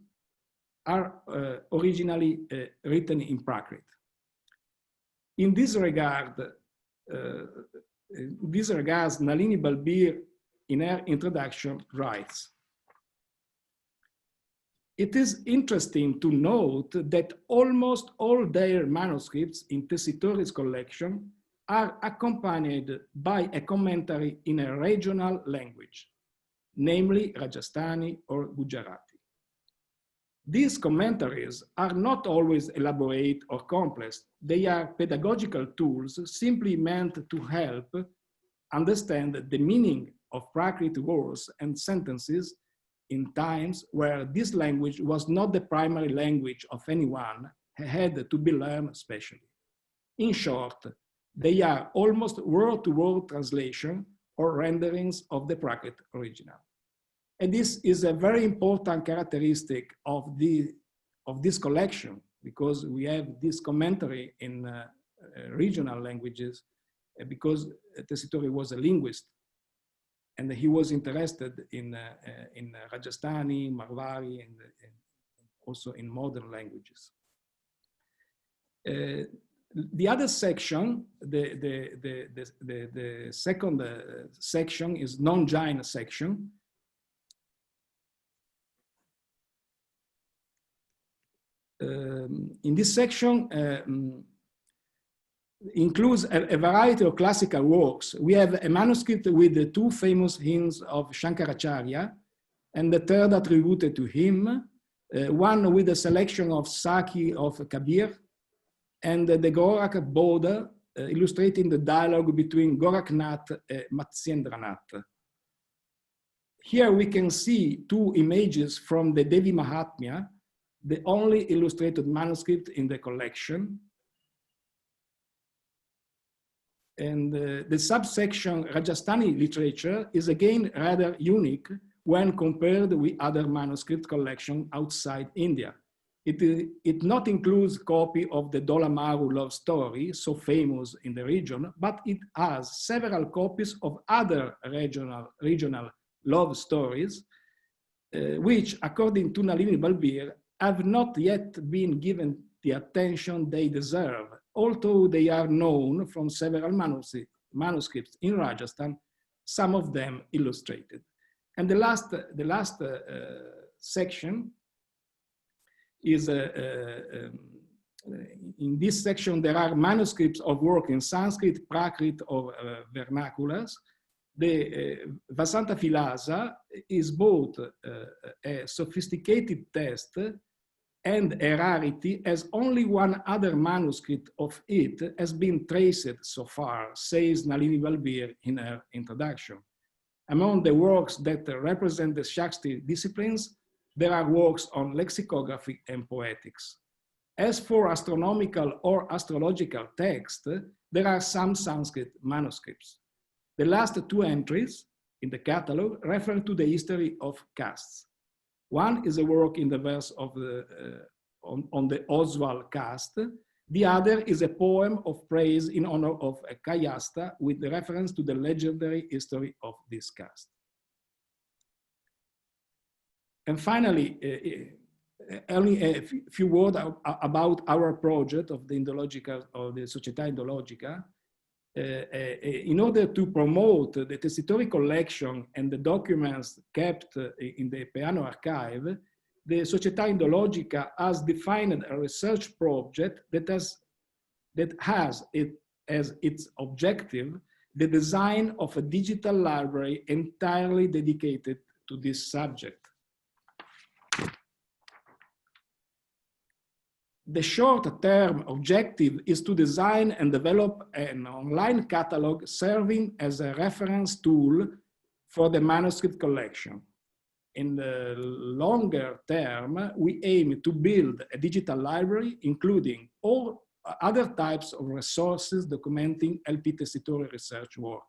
are originally written in Prakrit. In this regard, Nalini Balbir in her introduction writes, "It is interesting to note that almost all their manuscripts in Tessitori's collection are accompanied by a commentary in a regional language, namely Rajasthani or Gujarati. These commentaries are not always elaborate or complex. They are pedagogical tools simply meant to help understand the meaning of Prakrit words and sentences in times where this language was not the primary language of anyone, had to be learned specially. In short, they are almost word-to-word translation or renderings of the Prakrit original." And this is a very important characteristic of this collection, because we have this commentary in regional languages, because Tessitori was a linguist, and he was interested in Rajasthani, Marwari, and also in modern languages. The other section, the second section is non-Jain section. In this section, includes a variety of classical works. We have a manuscript with the two famous hymns of Shankaracharya, and the third attributed to him, one with a selection of Saki of Kabir, and the Gorakh Bodha, illustrating the dialogue between Goraknath and Matsyendranath. Here we can see two images from the Devi Mahatmya, the only illustrated manuscript in the collection. And the subsection Rajasthani literature is again rather unique when compared with other manuscript collection outside India. It not includes copy of the Dolamaru love story, so famous in the region, but it has several copies of other regional love stories, which, according to Nalini Balbir, have not yet been given the attention they deserve, although they are known from several manuscripts in Rajasthan, some of them illustrated. And the last section is, in this section, there are manuscripts of work in Sanskrit, Prakrit, or vernaculars. The Vasanta Vilasa is both a sophisticated text and a rarity, as only one other manuscript of it has been traced so far, says Nalini Balbir in her introduction. Among the works that represent the Shakti disciplines, there are works on lexicography and poetics. As for astronomical or astrological texts, there are some Sanskrit manuscripts. The last two entries in the catalog refer to the history of castes. One is a work in the verse of on the Oswal caste. The other is a poem of praise in honor of a Kayasta with reference to the legendary history of this caste. And finally, only a few words about our project of the Indologica, or the Società Indologica. in order to promote the Tessitori collection and the documents kept in the Peano archive, the Società Indologica has defined a research project that has it as its objective the design of a digital library entirely dedicated to this subject. The short-term objective is to design and develop an online catalog serving as a reference tool for the manuscript collection. In the longer term, we aim to build a digital library, including all other types of resources documenting LP Tessitori research work.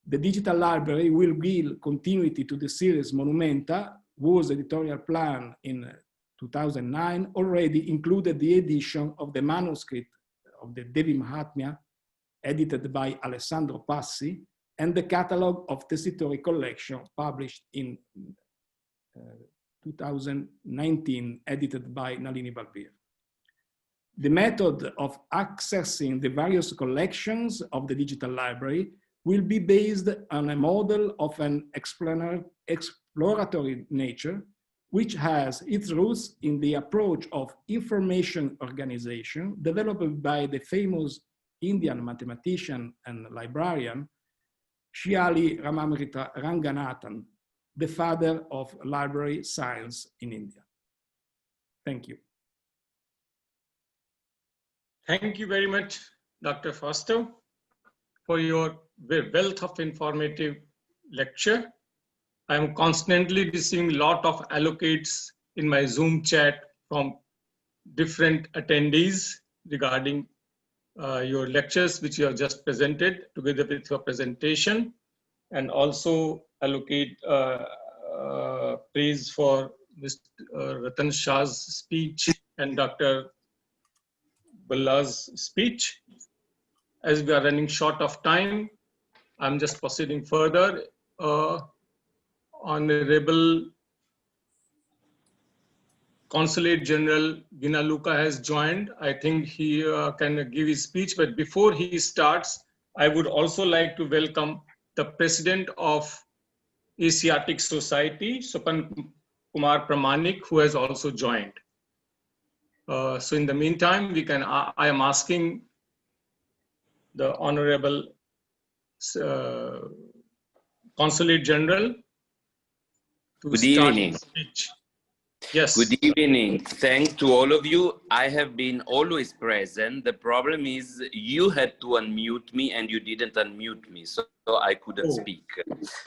The digital library will give continuity to the series Monumenta, whose editorial plan in 2009 already included the edition of the manuscript of the Devi Mahatmya, edited by Alessandro Passi, and the catalog of Tessitori collection published in 2019, edited by Nalini Balbir. The method of accessing the various collections of the digital library will be based on a model of an exploratory nature, which has its roots in the approach of information organization developed by the famous Indian mathematician and librarian, Shyali Ramamrita Ranganathan, the father of library science in India. Thank you. Thank you very much, Dr. Foster, for your wealth of informative lecture. I am constantly receiving a lot of allocates in my Zoom chat from different attendees regarding your lectures, which you have just presented together with your presentation, and also allocate praise for Mr. Ratan Shah's speech and Dr. Bhalla's speech. As we are running short of time, I'm just proceeding further. Honorable Consulate General Ginaluca has joined. I think he can give his speech, but before he starts, I would also like to welcome the President of Asiatic Society, Supan Kumar Pramanik, who has also joined. So in the meantime, I am asking the Honorable Consulate General to Good start evening. his speech. Yes. Good evening. Thanks to all of you. I have been always present. The problem is you had to unmute me and you didn't unmute me, so I couldn't speak.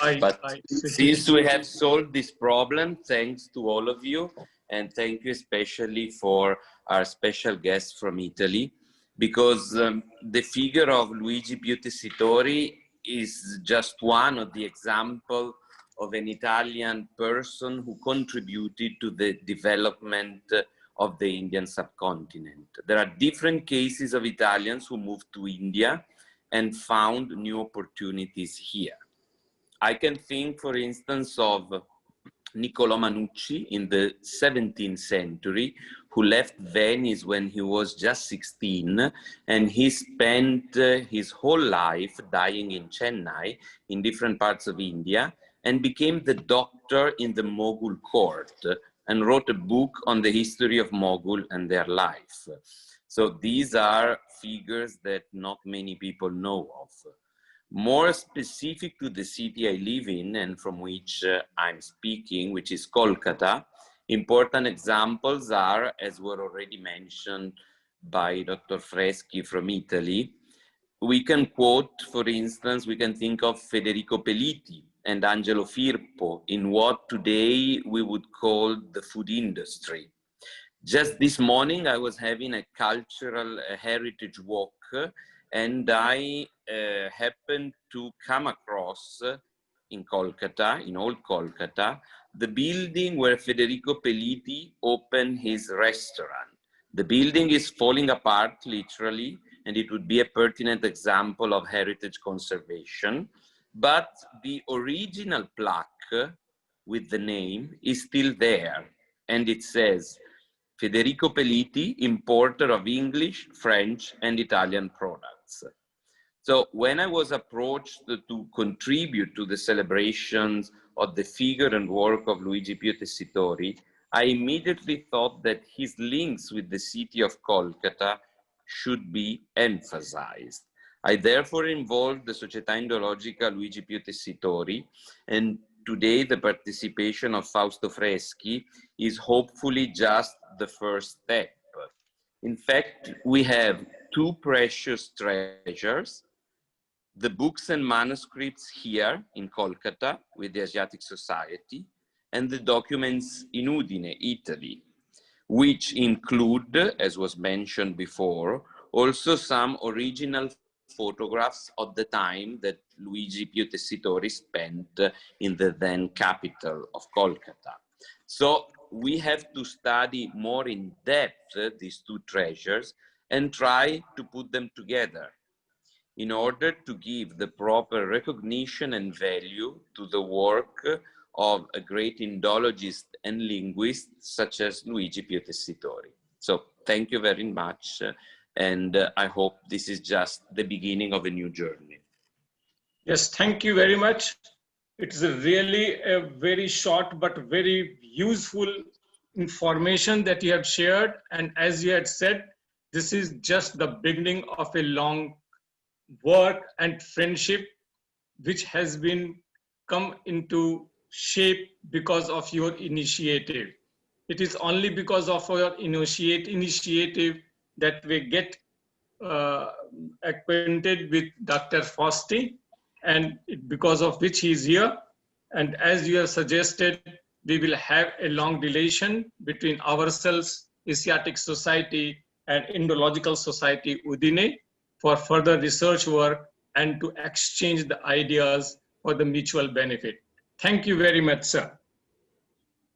But since we have solved this problem, thanks to all of you, and thank you especially for our special guest from Italy, because the figure of Luigi Pio Tessitori is just one of the examples of an Italian person who contributed to the development of the Indian subcontinent. There are different cases of Italians who moved to India and found new opportunities here. I can think, for instance, of Niccolò Manucci in the 17th century, who left Venice when he was just 16, and he spent his whole life dying in Chennai, in different parts of India, and became the doctor in the Mughal court and wrote a book on the history of Mughal and their life. So these are figures that not many people know of. More specific to the city I live in and from which I'm speaking, which is Kolkata, important examples are, as were already mentioned by Dr. Freschi from Italy. We can quote, for instance, we can think of Federico Peliti and Angelo Firpo in what today we would call the food industry. Just this morning, I was having a cultural heritage walk, and I happened to come across in Kolkata, in old Kolkata, the building where Federico Peliti opened his restaurant. The building is falling apart, literally, and it would be a pertinent example of heritage conservation. But the original plaque with the name is still there, and it says, Federico Peliti, importer of English, French, and Italian products. So when I was approached to contribute to the celebrations of the figure and work of Luigi Pio Tessitori, I immediately thought that his links with the city of Kolkata should be emphasized. I therefore involved the Società Indologica Luigi Pio Tessitori, and today the participation of Fausto Freschi is hopefully just the first step. In fact, we have two precious treasures: the books and manuscripts here in Kolkata with the Asiatic Society, and the documents in Udine, Italy, which include, as was mentioned before, also some original photographs of the time that Luigi Pio Tessitori spent in the then capital of Kolkata. So we have to study more in depth these two treasures and try to put them together in order to give the proper recognition and value to the work of a great Indologist and linguist such as Luigi Pio Tessitori. So thank you very much, and I hope this is just the beginning of a new journey. Yes, thank you very much. It's really a very short but very useful information that you have shared, and as you had said, this is just the beginning of a long work and friendship which has been come into shape because of your initiative. It is only because of your initiative that we get acquainted with Dr. Fausti, and because of which he is here. And as you have suggested, we will have a long relation between ourselves, Asiatic Society and Indological Society Udine, for further research work and to exchange the ideas for the mutual benefit. Thank you very much, sir.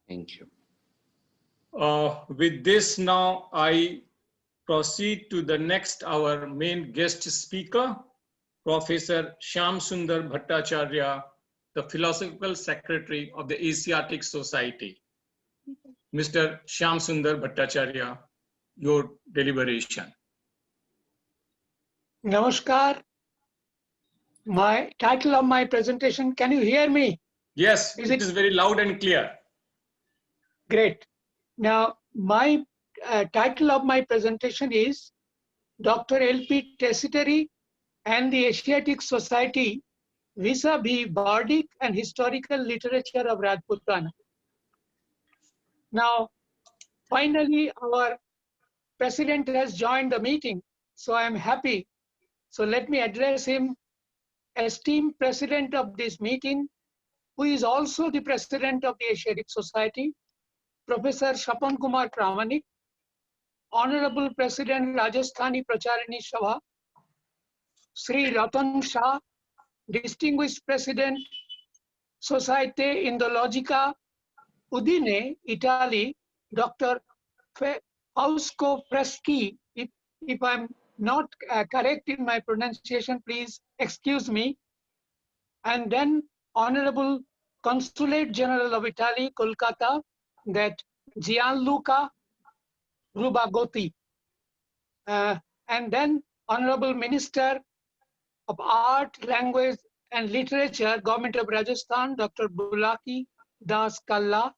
Thank you. With this now, I proceed to the next, our main guest speaker, Professor Shyam Sundar Bhattacharya, the Philosophical Secretary of the Asiatic Society. Mr. Shyam Sundar Bhattacharya, your deliberation. Namaskar. My title of my presentation, can you hear me? Yes, it is very loud and clear. Great. Now, my title of my presentation is Dr. L.P. Tessitori and the Asiatic Society vis-a-vis Bardic and Historical Literature of Rajputana. Now, finally, our president has joined the meeting, so I am happy. So let me address him. Esteemed president of this meeting, who is also the president of the Asiatic Society, Professor Shapan Kumar Pramanik, Honorable President Rajasthani Pracharini Sabha, Sri Ratan Shah, Distinguished President Societe Indologica Udine, Italy, Dr. Fausto Freschi. If I'm not correct in my pronunciation, please excuse me. And then Honorable Consulate General of Italy, Kolkata, that Gianluca Rubagotti. And then Honorable Minister of Art, Language and Literature, Government of Rajasthan, Dr. Bulaki Das Kalla,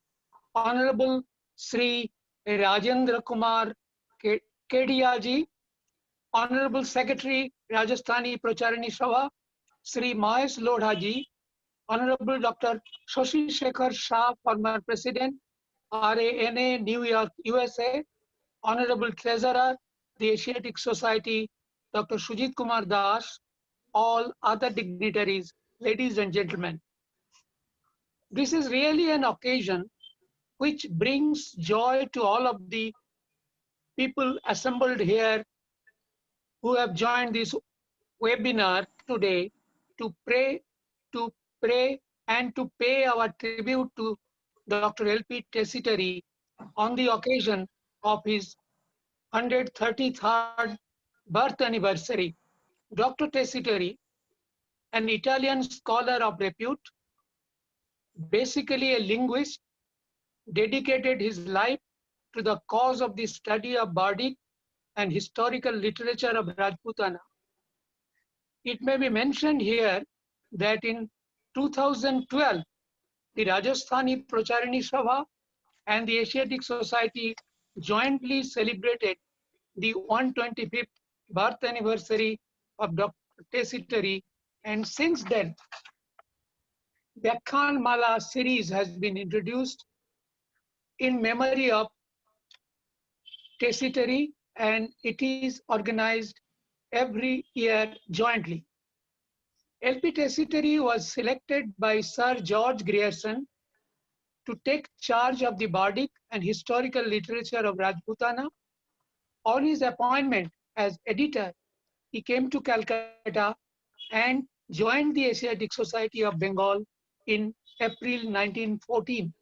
Honorable Sri Rajendra Kumar Kedia, Honorable Secretary, Rajasthani Pracharini Sabha, Sri Mahesh Lodha, Honorable Dr. Shashi Shekhar Shah, former President, RANA, New York, USA, Honorable Treasurer, the Asiatic Society, Dr. Sujit Kumar Das, all other dignitaries, ladies and gentlemen. This is really an occasion which brings joy to all of the people assembled here who have joined this webinar today to pray and to pay our tribute to Dr. L.P. Tessitori on the occasion of his 133rd birth anniversary. Dr. Tessitori, an Italian scholar of repute, basically a linguist, dedicated his life to the cause of the study of Bardic and historical literature of Rajputana. It may be mentioned here that in 2012, the Rajasthani Pracharini Sabha and the Asiatic Society jointly celebrated the 125th birth anniversary of Dr. Tessitore, and since then, Vyakhyan Mala series has been introduced in memory of Tessitore, and it is organized every year jointly. LP Tessitore was selected by Sir George Grierson to take charge of the bardic and historical literature of Rajputana. On his appointment as editor, he came to Calcutta and joined the Asiatic Society of Bengal in April 1914.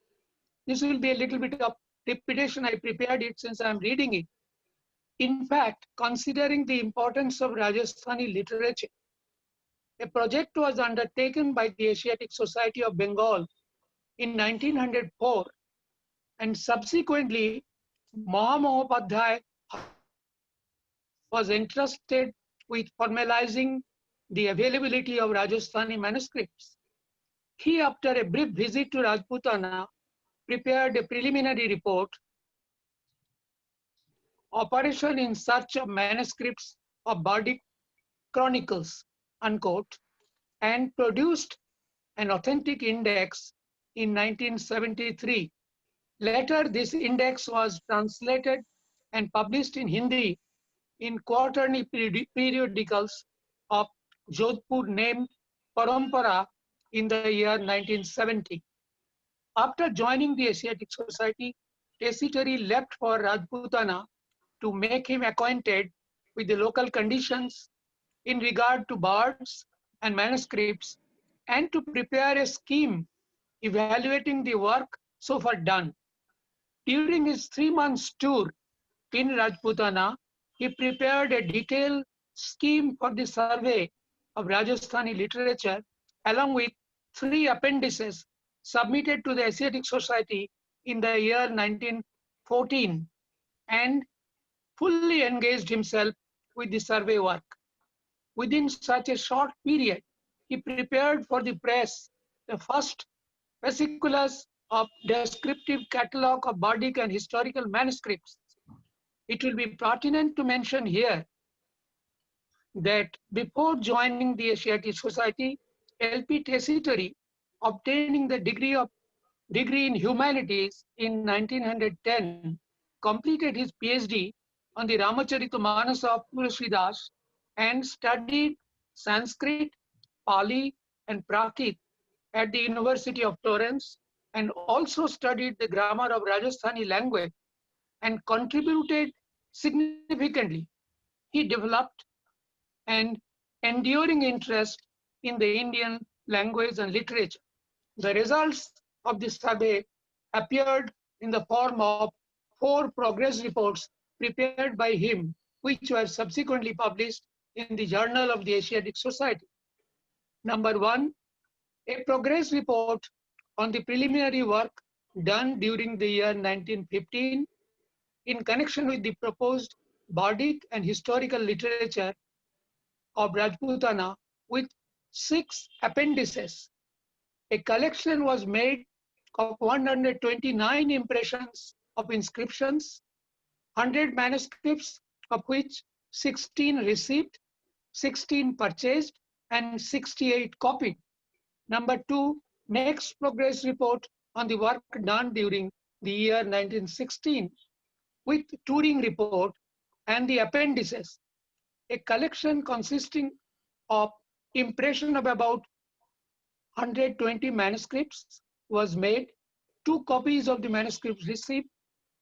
This will be a little bit of repetition. I prepared it since I'm reading it. In fact, considering the importance of Rajasthani literature, a project was undertaken by the Asiatic Society of Bengal in 1904, and subsequently Mahamopadhyay was entrusted with formalizing the availability of Rajasthani manuscripts. He, after a brief visit to Rajputana, prepared a preliminary report, Operation in Search of Manuscripts of Bardic Chronicles, unquote, and produced an authentic index in 1973. Later, this index was translated and published in Hindi in quarterly periodicals of Jodhpur named Parampara in the year 1970. After joining the Asiatic Society, Tessitore left for Rajputana to make him acquainted with the local conditions in regard to bards and manuscripts, and to prepare a scheme evaluating the work so far done. During his 3 months tour in Rajputana, he prepared a detailed scheme for the survey of Rajasthani literature, along with 3 appendices submitted to the Asiatic Society in the year 1914, and fully engaged himself with the survey work. Within such a short period, he prepared for the press the first fasciculus of descriptive catalogue of bardic and historical manuscripts. It will be pertinent to mention here that before joining the Asiatic Society, LP Tessitore, obtaining the degree in humanities in 1910, completed his PhD on the Ramacharita-Manas of Tulsidas and studied Sanskrit, Pali, and Prakrit at the University of Florence, and also studied the grammar of Rajasthani language and contributed significantly. He developed an enduring interest in the Indian language and literature. The results of this survey appeared in the form of 4 progress reports prepared by him, which were subsequently published in the Journal of the Asiatic Society. Number 1, a progress report on the preliminary work done during the year 1915 in connection with the proposed bardic and historical literature of Rajputana with 6 appendices. A collection was made of 129 impressions of inscriptions, 100 manuscripts, of which 16 received, 16 purchased, and 68 copied. Number 2, next progress report on the work done during the year 1916 with touring report and the appendices. A collection consisting of impression of about 120 manuscripts was made, 2 copies of the manuscripts received,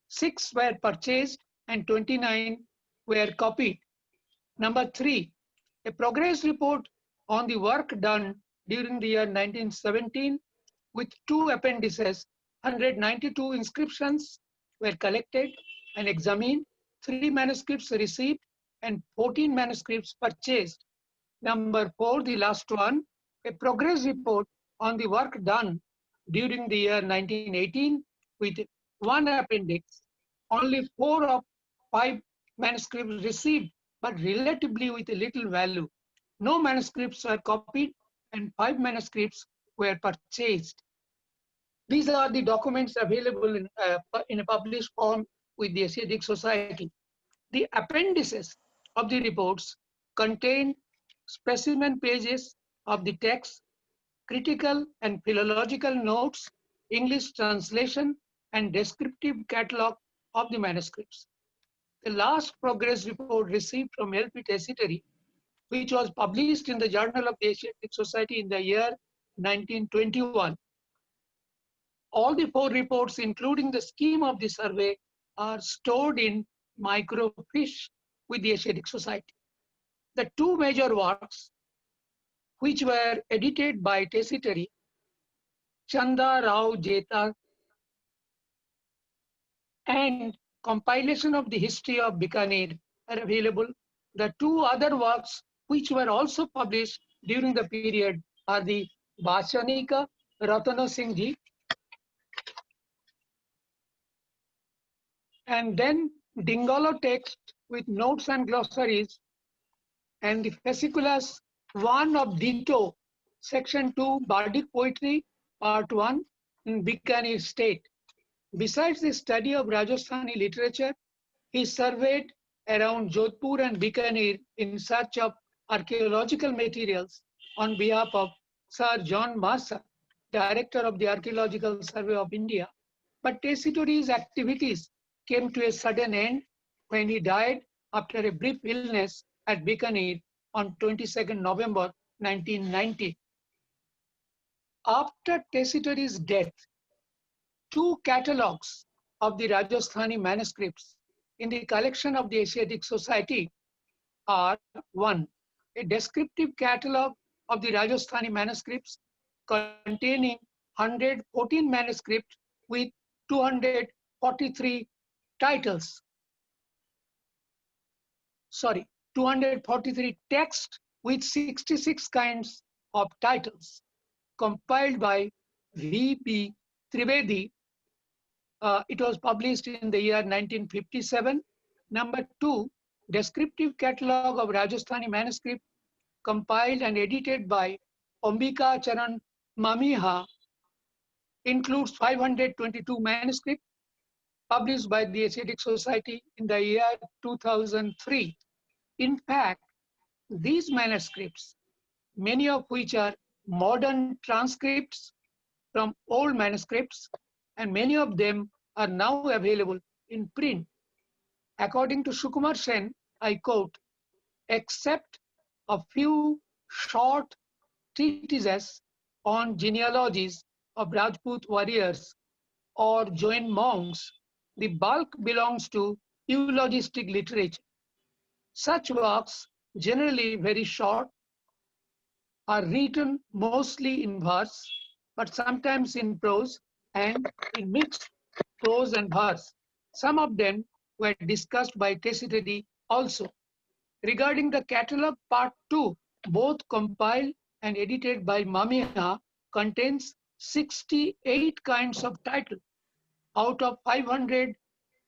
6 were purchased, and 29 were copied. Number 3, a progress report on the work done during the year 1917 with 2 appendices, 192 inscriptions were collected and examined, 3 manuscripts received, and 14 manuscripts purchased. Number 4, the last one, a progress report on the work done during the year 1918 with 1 appendix, only 4 of 5 manuscripts received, but relatively with a little value. No manuscripts were copied and 5 manuscripts were purchased. These are the documents available in a published form with the Asiatic Society. The appendices of the reports contain specimen pages of the text, critical and philological notes, English translation, and descriptive catalogue of the manuscripts. The last progress report received from L.P. Tessitore, which was published in the Journal of the Asiatic Society in the year 1921. All the 4 reports, including the scheme of the survey, are stored in microfiche with the Asiatic Society. The 2 major works, which were edited by Tessitore, Chanda Rao Jeta, and compilation of the history of Bikaner, are available. The 2 other works, which were also published during the period, are the Vachanika Ratana Singh Ji, and then Dingala text with notes and glossaries, and the fasciculus 1 of Ditto, section 2, Bardic Poetry, part 1, in Bikaner state. Besides the study of Rajasthani literature, he surveyed around Jodhpur and Bikaner in search of archaeological materials on behalf of Sir John Massa, director of the Archaeological Survey of India. But Tessitore's activities came to a sudden end when he died after a brief illness at Bikaner on 22nd November 1990. After Tessitore's death, 2 catalogues of the Rajasthani manuscripts in the collection of the Asiatic Society are: 1, a descriptive catalogue of the Rajasthani manuscripts containing 114 manuscripts with 243 titles. 243 texts with 66 kinds of titles, compiled by V.P. Trivedi. It was published in the year 1957. Number 2, descriptive catalogue of Rajasthani manuscript, compiled and edited by Ambika Charan Mamiha, includes 522 manuscripts, published by the Asiatic Society in the year 2003. In fact, these manuscripts, many of which are modern transcripts from old manuscripts, and many of them are now available in print. According to Sukumar Sen, I quote, "Except a few short treatises on genealogies of Rajput warriors or Jain monks, the bulk belongs to eulogistic literature. Such works, generally very short, are written mostly in verse, but sometimes in prose and in mixed prose and verse. Some of them were discussed by Tessitore also. Regarding the catalogue part 2, both compiled and edited by Mamiha, contains 68 kinds of title. Out of 500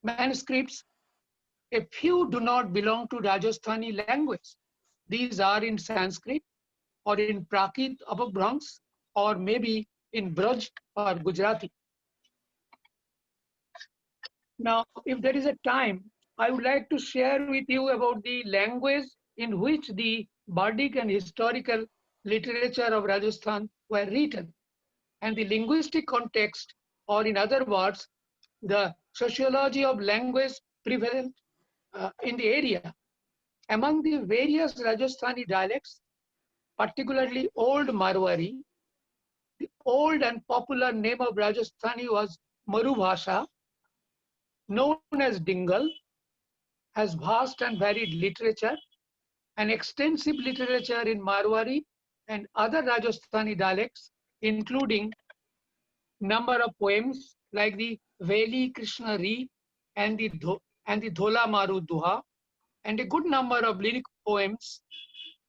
manuscripts, a few do not belong to Rajasthani language. These are in Sanskrit or in Prakrit Apabhransh, or maybe in Braj or Gujarati. Now, if there is a time, I would like to share with you about the language in which the Bardic and historical literature of Rajasthan were written, and the linguistic context, or in other words, the sociology of language prevalent in the area. Among the various Rajasthani dialects, particularly Old Marwari, the old and popular name of Rajasthani was Marubhasha, known as Dingal, has vast and varied literature, and extensive literature in Marwari and other Rajasthani dialects, including number of poems like the Veli Krishna Ri and the Dhola Maru Duha, and a good number of lyric poems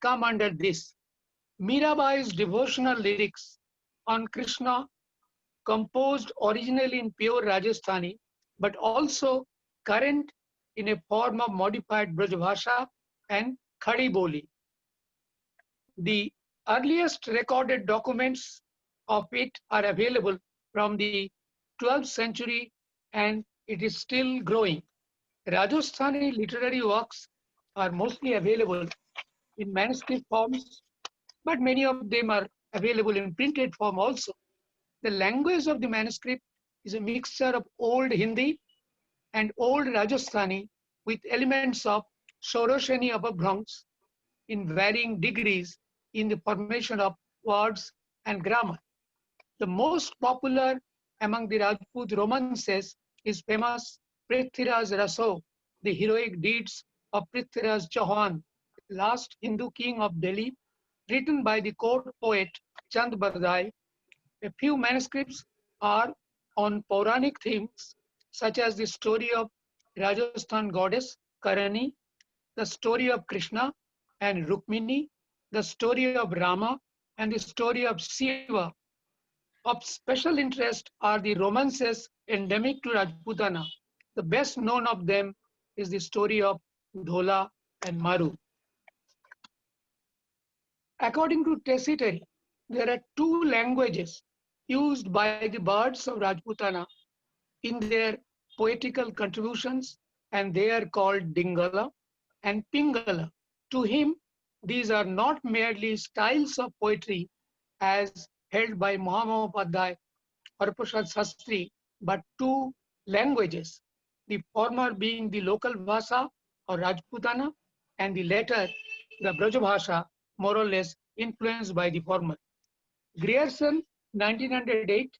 come under this. Mirabai's devotional lyrics on Krishna, composed originally in pure Rajasthani, but also current in a form of modified Brajbhasha and Khadi Boli. The earliest recorded documents of it are available from the 12th century and it is still growing. Rajasthani literary works are mostly available in manuscript forms, but many of them are available in printed form also. The language of the manuscript is a mixture of Old Hindi and Old Rajasthani with elements of Shoroshani Abhabhrangs in varying degrees in the formation of words and grammar. The most popular among the Rajput romances is famous Prithviraj Raso, the heroic deeds of Prithviraj Chauhan, last Hindu king of Delhi, written by the court poet Chand Bardai. A few manuscripts are on Puranic themes, such as the story of Rajasthan goddess Karani, the story of Krishna and Rukmini, the story of Rama, and the story of Shiva. Of special interest are the romances endemic to Rajputana. The best known of them is the story of Dhola and Maru. According to Tessitari, there are two languages used by the bards of Rajputana in their poetical contributions, and they are called Dingala and Pingala. To him, these are not merely styles of poetry as held by Mahamopadhyay or Prasad Sastri, but two languages, the former being the local Bhasha or Rajputana, and the latter, the Brajabhasha, more or less influenced by the former. Grierson, 1908,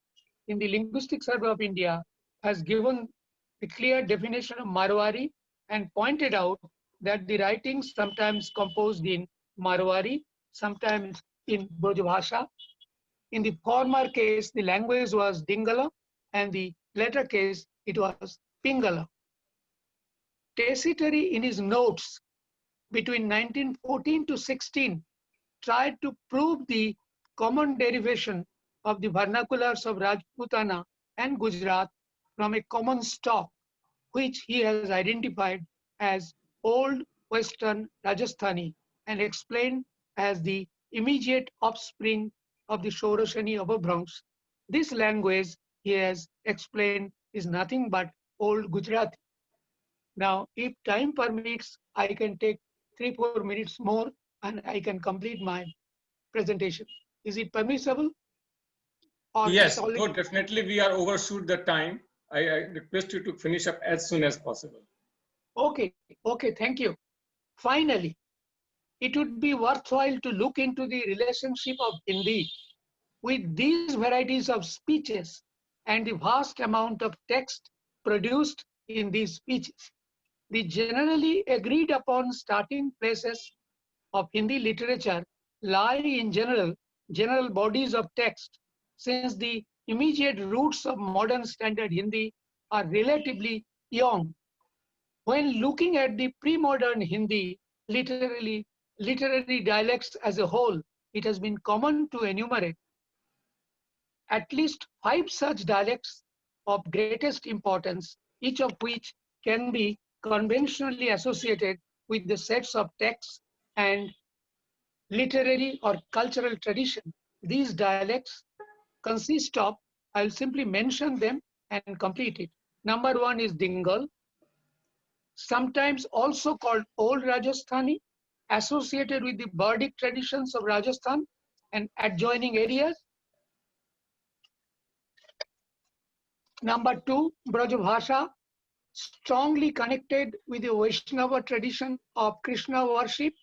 in the Linguistic Survey of India, has given a clear definition of Marwari and pointed out that the writings sometimes composed in Marwari, sometimes in Brajabhasha. In the former case, the language was Dingala, and the latter case, it was Pingala. Tessitari, in his notes between 1914 to 16, tried to prove the common derivation of the vernaculars of Rajputana and Gujarat from a common stock, which he has identified as Old Western Rajasthani and explained as the immediate offspring of the Shoroshani Abhabhrangs. This language, he has explained, is nothing but Old Gujarati. Now, if time permits, I can take 3-4 minutes more and I can complete my presentation. Is it permissible? Or yes, no, definitely we are overshoot the time. I request you to finish up as soon as possible. Okay, thank you. Finally, it would be worthwhile to look into the relationship of Hindi with these varieties of speeches and the vast amount of text produced in these speeches. The generally agreed upon starting places of Hindi literature lie in general bodies of text, since the immediate roots of modern standard Hindi are relatively young. When looking at the pre-modern Hindi literary dialects as a whole, it has been common to enumerate at least 5 such dialects of greatest importance, each of which can be conventionally associated with the sets of texts and literary or cultural tradition. These dialects consist of, I'll simply mention them and complete it. Number 1 is Dingal, sometimes also called Old Rajasthani, associated with the Bardic traditions of Rajasthan and adjoining areas. Number 2, Brajabhasha, strongly connected with the Vaishnava tradition of Krishna worship.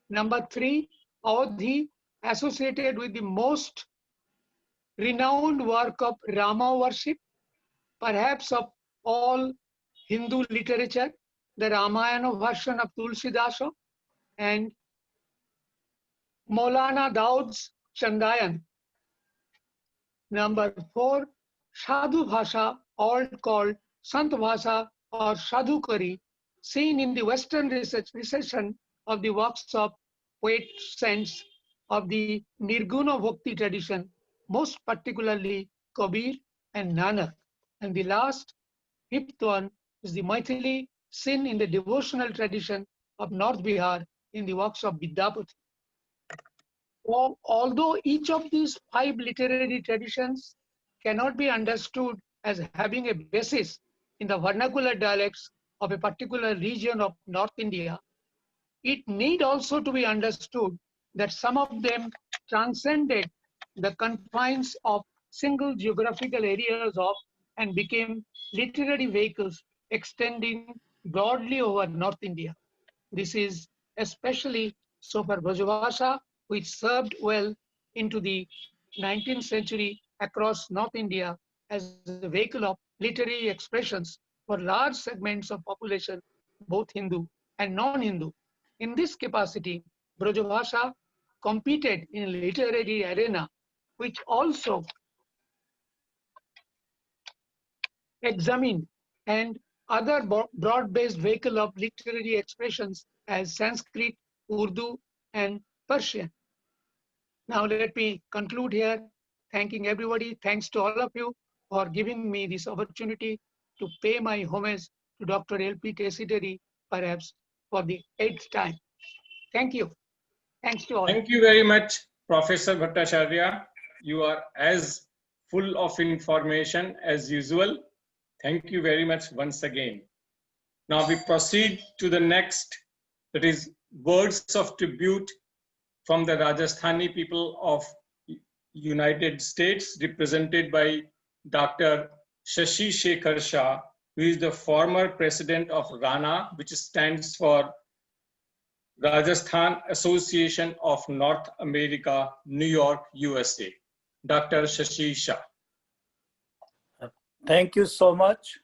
Number 3, Awadhi, associated with the most renowned work of Rama worship, perhaps of all Hindu literature, the Ramayana version of Tulsidasa and Maulana Daud's Chandayan. Number 4, Sadhu Bhasha, all called Sant Bhasha or Sadhukari, seen in the Western recension of the works of poet saints of the Nirguna Bhakti tradition, most particularly Kabir and Nanak. And the last, 5th one, is the Maithili, seen in the devotional tradition of North Bihar in the works of Vidyapati. Although each of these 5 literary traditions cannot be understood as having a basis in the vernacular dialects of a particular region of North India, it need also to be understood that some of them transcended the confines of single geographical areas of and became literary vehicles extending broadly over North India. This is especially so for Brajabhasha, which served well into the 19th century across North India as a vehicle of literary expressions for large segments of population, both Hindu and non-Hindu. In this capacity, Brajabhasha competed in a literary arena, which also examined and other broad-based vehicle of literary expressions as Sanskrit, Urdu, and Persian. Now let me conclude here, thanking everybody. Thanks to all of you for giving me this opportunity to pay my homage to Dr. L.P. Tessitore, perhaps for the 8th time. Thank you. Thanks to all. Thank you very much, Professor Bhattacharya. You are as full of information as usual. Thank you very much once again. Now we proceed to the next, that is words of tribute from the Rajasthani people of United States, represented by Dr. Shashi Shekhar Shah, who is the former president of RANA, which stands for Rajasthan Association of North America, New York, USA. Dr. Shashi Shah. Thank you so much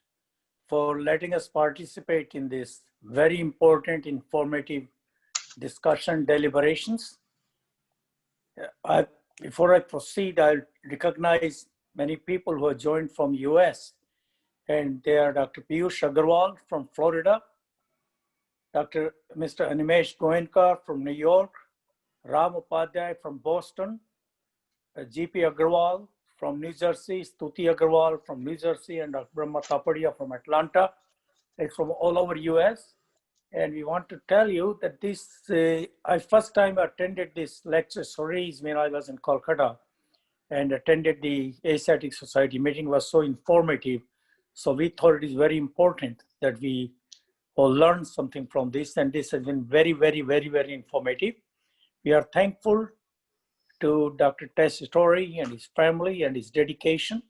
for letting us participate in this very important, informative discussion deliberations. Before I proceed, I'll recognize many people who have joined from US, and they are Dr. Piyush Agarwal from Florida, Mr. Animesh Goenka from New York, Ram Upadhyay from Boston, G.P. Agarwal from New Jersey, Stuti Agarwal from New Jersey, and Dr. Brahma Tapadia from Atlanta. It's from all over US. And we want to tell you that this, I first time attended this lecture series when I was in Kolkata and attended the Asiatic Society meeting. Was so informative. So we thought it is very important that we all learn something from this. And this has been very, very, very, very informative. We are thankful to Dr. Tessitore and his family and his dedication.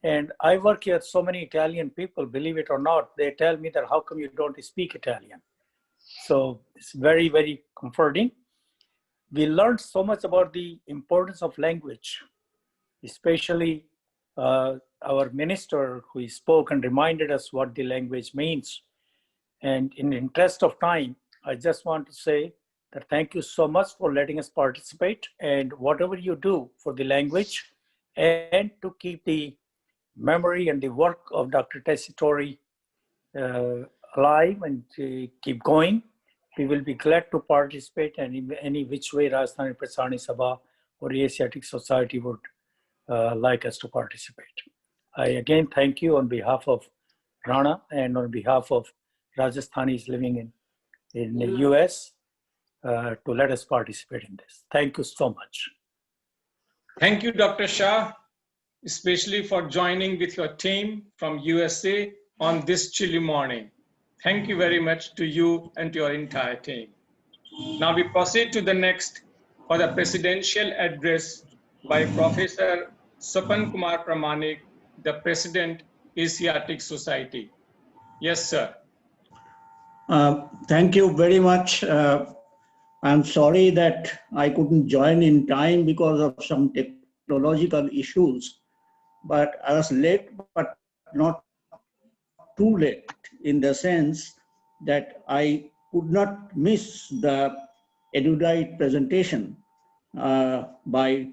And I work here with so many Italian people, believe it or not. They tell me that how come you don't speak Italian? So it's very, very comforting. We learned so much about the importance of language, especially our minister who spoke and reminded us what the language means. And in the interest of time, I just want to say that thank you so much for letting us participate, and whatever you do for the language and to keep the memory and the work of Dr. Tessitore alive and keep going. We will be glad to participate, and in any which way Rajasthani Prasarani Sabha or the Asiatic Society would like us to participate. I again thank you on behalf of Rana and on behalf of Rajasthanis living in the US to let us participate in this. Thank you so much. Thank you, Dr. Shah, especially for joining with your team from USA on this chilly morning. Thank you very much to you and to your entire team. Now we proceed to the next for the presidential address by Professor Sapan Kumar Pramanik, the President, Asiatic Society. Yes, sir. Thank you very much. I'm sorry that I couldn't join in time because of some technological issues, but I was late, but not too late, in the sense that I could not miss the erudite presentation by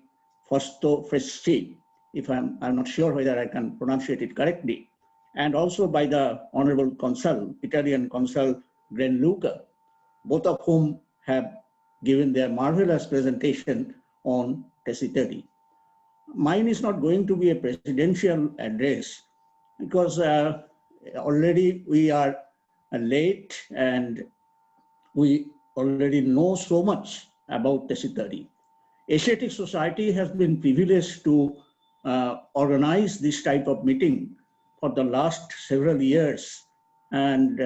Fausto Fresci, if I'm not sure whether I can pronunciate it correctly, and also by the Honorable Consul, Italian Consul Granluca, both of whom have given their marvelous presentation on Tessitore. Mine is not going to be a presidential address because already we are late and we already know so much about Tessitore. Asiatic Society has been privileged to organize this type of meeting for the last several years. And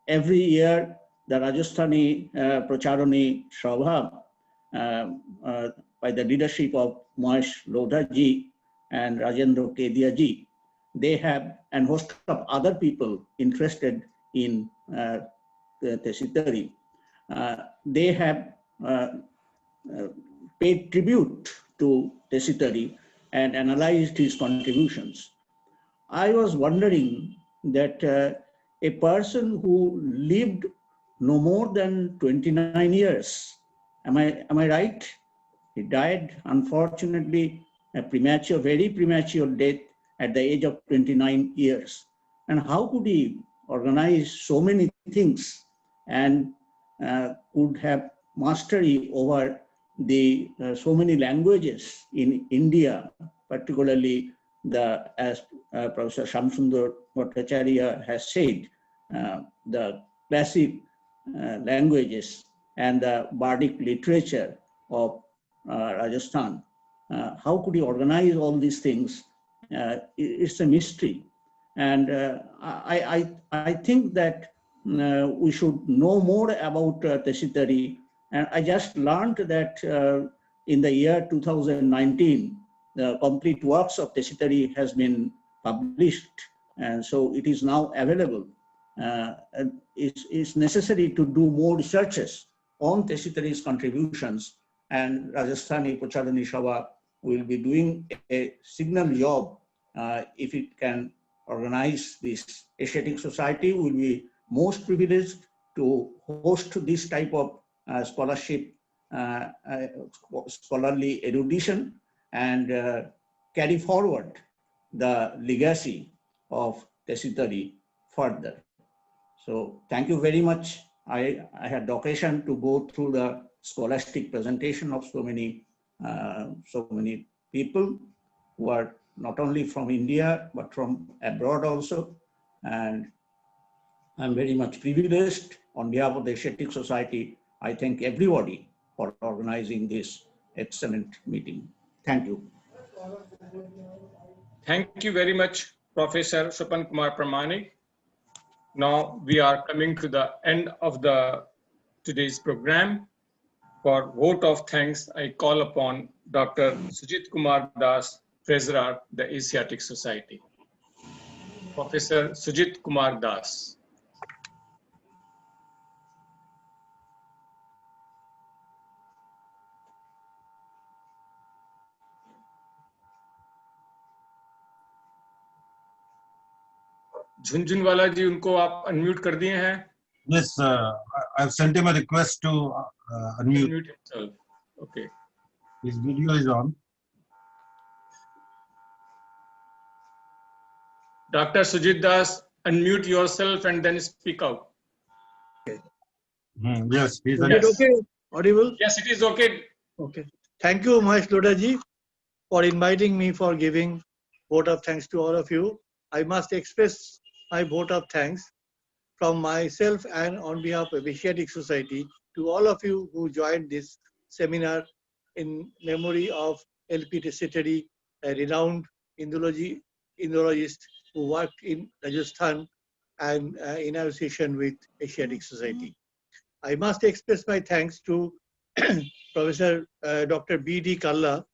every year, the Rajasthani Pracharani Sabha, by the leadership of Mahesh Lodha ji and Rajendra Kedia ji, they have, and host of other people interested in Teshitari, they have paid tribute to Teshitari and analyzed his contributions. I was wondering that a person who lived no more than 29 years, am I right? He died, unfortunately, a premature, very premature death at the age of 29 years. And how could he organize so many things and could have mastery over the so many languages in India, particularly as Professor Shamsundar Bhattacharya has said, the classic languages and the Bardic literature of Rajasthan. How could he organize all these things? It's a mystery. And I think that we should know more about Teshitari. And I just learned that in the year 2019, the complete works of Teshitari has been published. And so it is now available. It's necessary to do more researches on Teshitari's contributions, and Rajasthani Pracharani Sabha will be doing a signal job if it can organize this. Asiatic Society will be most privileged to host this type of scholarship, scholarly erudition, and carry forward the legacy of Teshitari further. So thank you very much. I had the occasion to go through the scholastic presentation of so many people who are not only from India, but from abroad also. And I'm very much privileged on behalf of the Asiatic Society. I thank everybody for organizing this excellent meeting. Thank you. Thank you very much, Professor Swapan Kumar Pramanik. Now we are coming to the end of today's program. For vote of thanks, I call upon Dr. Sujit Kumar Das, Treasurer, the Asiatic Society. Professor Sujit Kumar Das. Jhunjhunwala जी, उनको आप unmute कर दिए हैं? Yes, I've sent him a request to unmute. Unmute himself. Okay. His video is on. Dr. Sujit Das, unmute yourself and then speak out. Yes, he's Is it okay? Audible? Yes, it is okay. Okay. Thank you, Mahesh Lodha ji, for inviting me for giving vote of thanks to all of you. I must express my vote of thanks from myself and on behalf of Asiatic Society to all of you who joined this seminar in memory of L.P. Teshitari, a renowned Indologist who worked in Rajasthan and in association with Asiatic Society. I must express my thanks to Professor Dr. B.D. Kalla,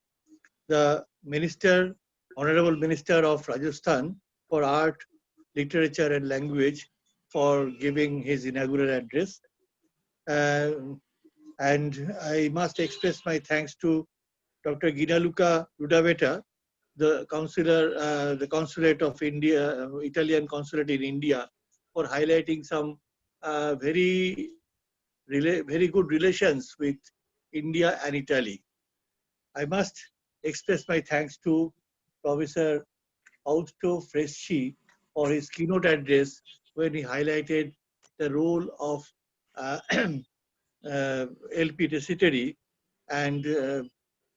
the Minister, Honorable Minister of Rajasthan for Art, Literature and Language, for giving his inaugural address. And I must express my thanks to Dr. Ginaluca Ludaveta, the consulate of India, Italian consulate in India, for highlighting some very good relations with India and Italy. I must express my thanks to Professor Fausto Freschi for his keynote address when he highlighted the role of L.P. Teshitari and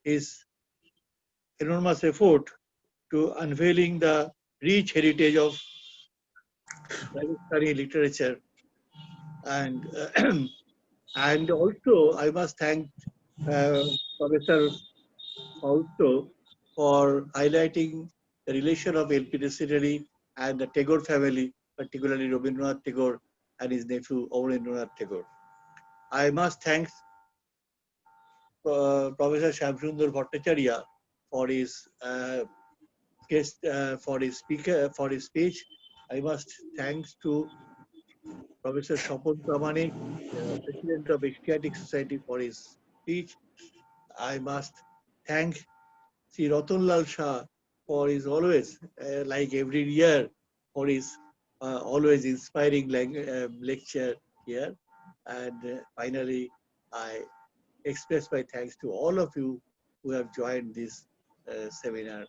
his enormous effort to unveiling the rich heritage of Rajasthani literature. And also I must thank Professor Fausto for highlighting the relation of LP Desidery and the Tagore family, particularly Rabindranath Tagore and his nephew Awarendranath Tagore. I must thank Professor Shyamsundar Bhattacharya for his for his speech. I must thanks to Professor Shapon Pramanik, President of Asiatic Society, for his speech. I must thank Sri Ratan Lal Shah for his always, like every year, for his always inspiring lecture here. And finally, I express my thanks to all of you who have joined this seminar.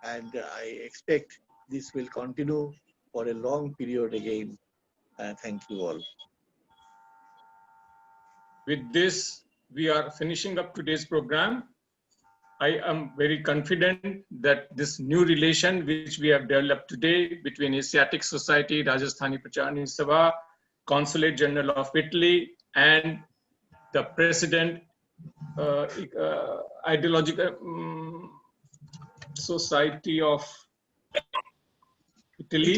And I expect this will continue for a long period again. Thank you all. With this, we are finishing up today's program. I am very confident that this new relation which we have developed today between Asiatic Society, Rajasthani Pracharani Sabha, Consulate General of Italy, and the President Ideological Society of Italy,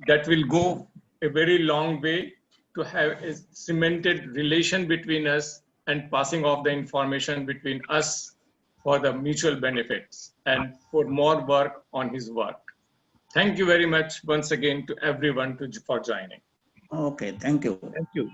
that will go a very long way to have a cemented relation between us and passing off the information between us for the mutual benefits and for more work on his work. Thank you very much once again to everyone for joining. Okay, thank you. Thank you.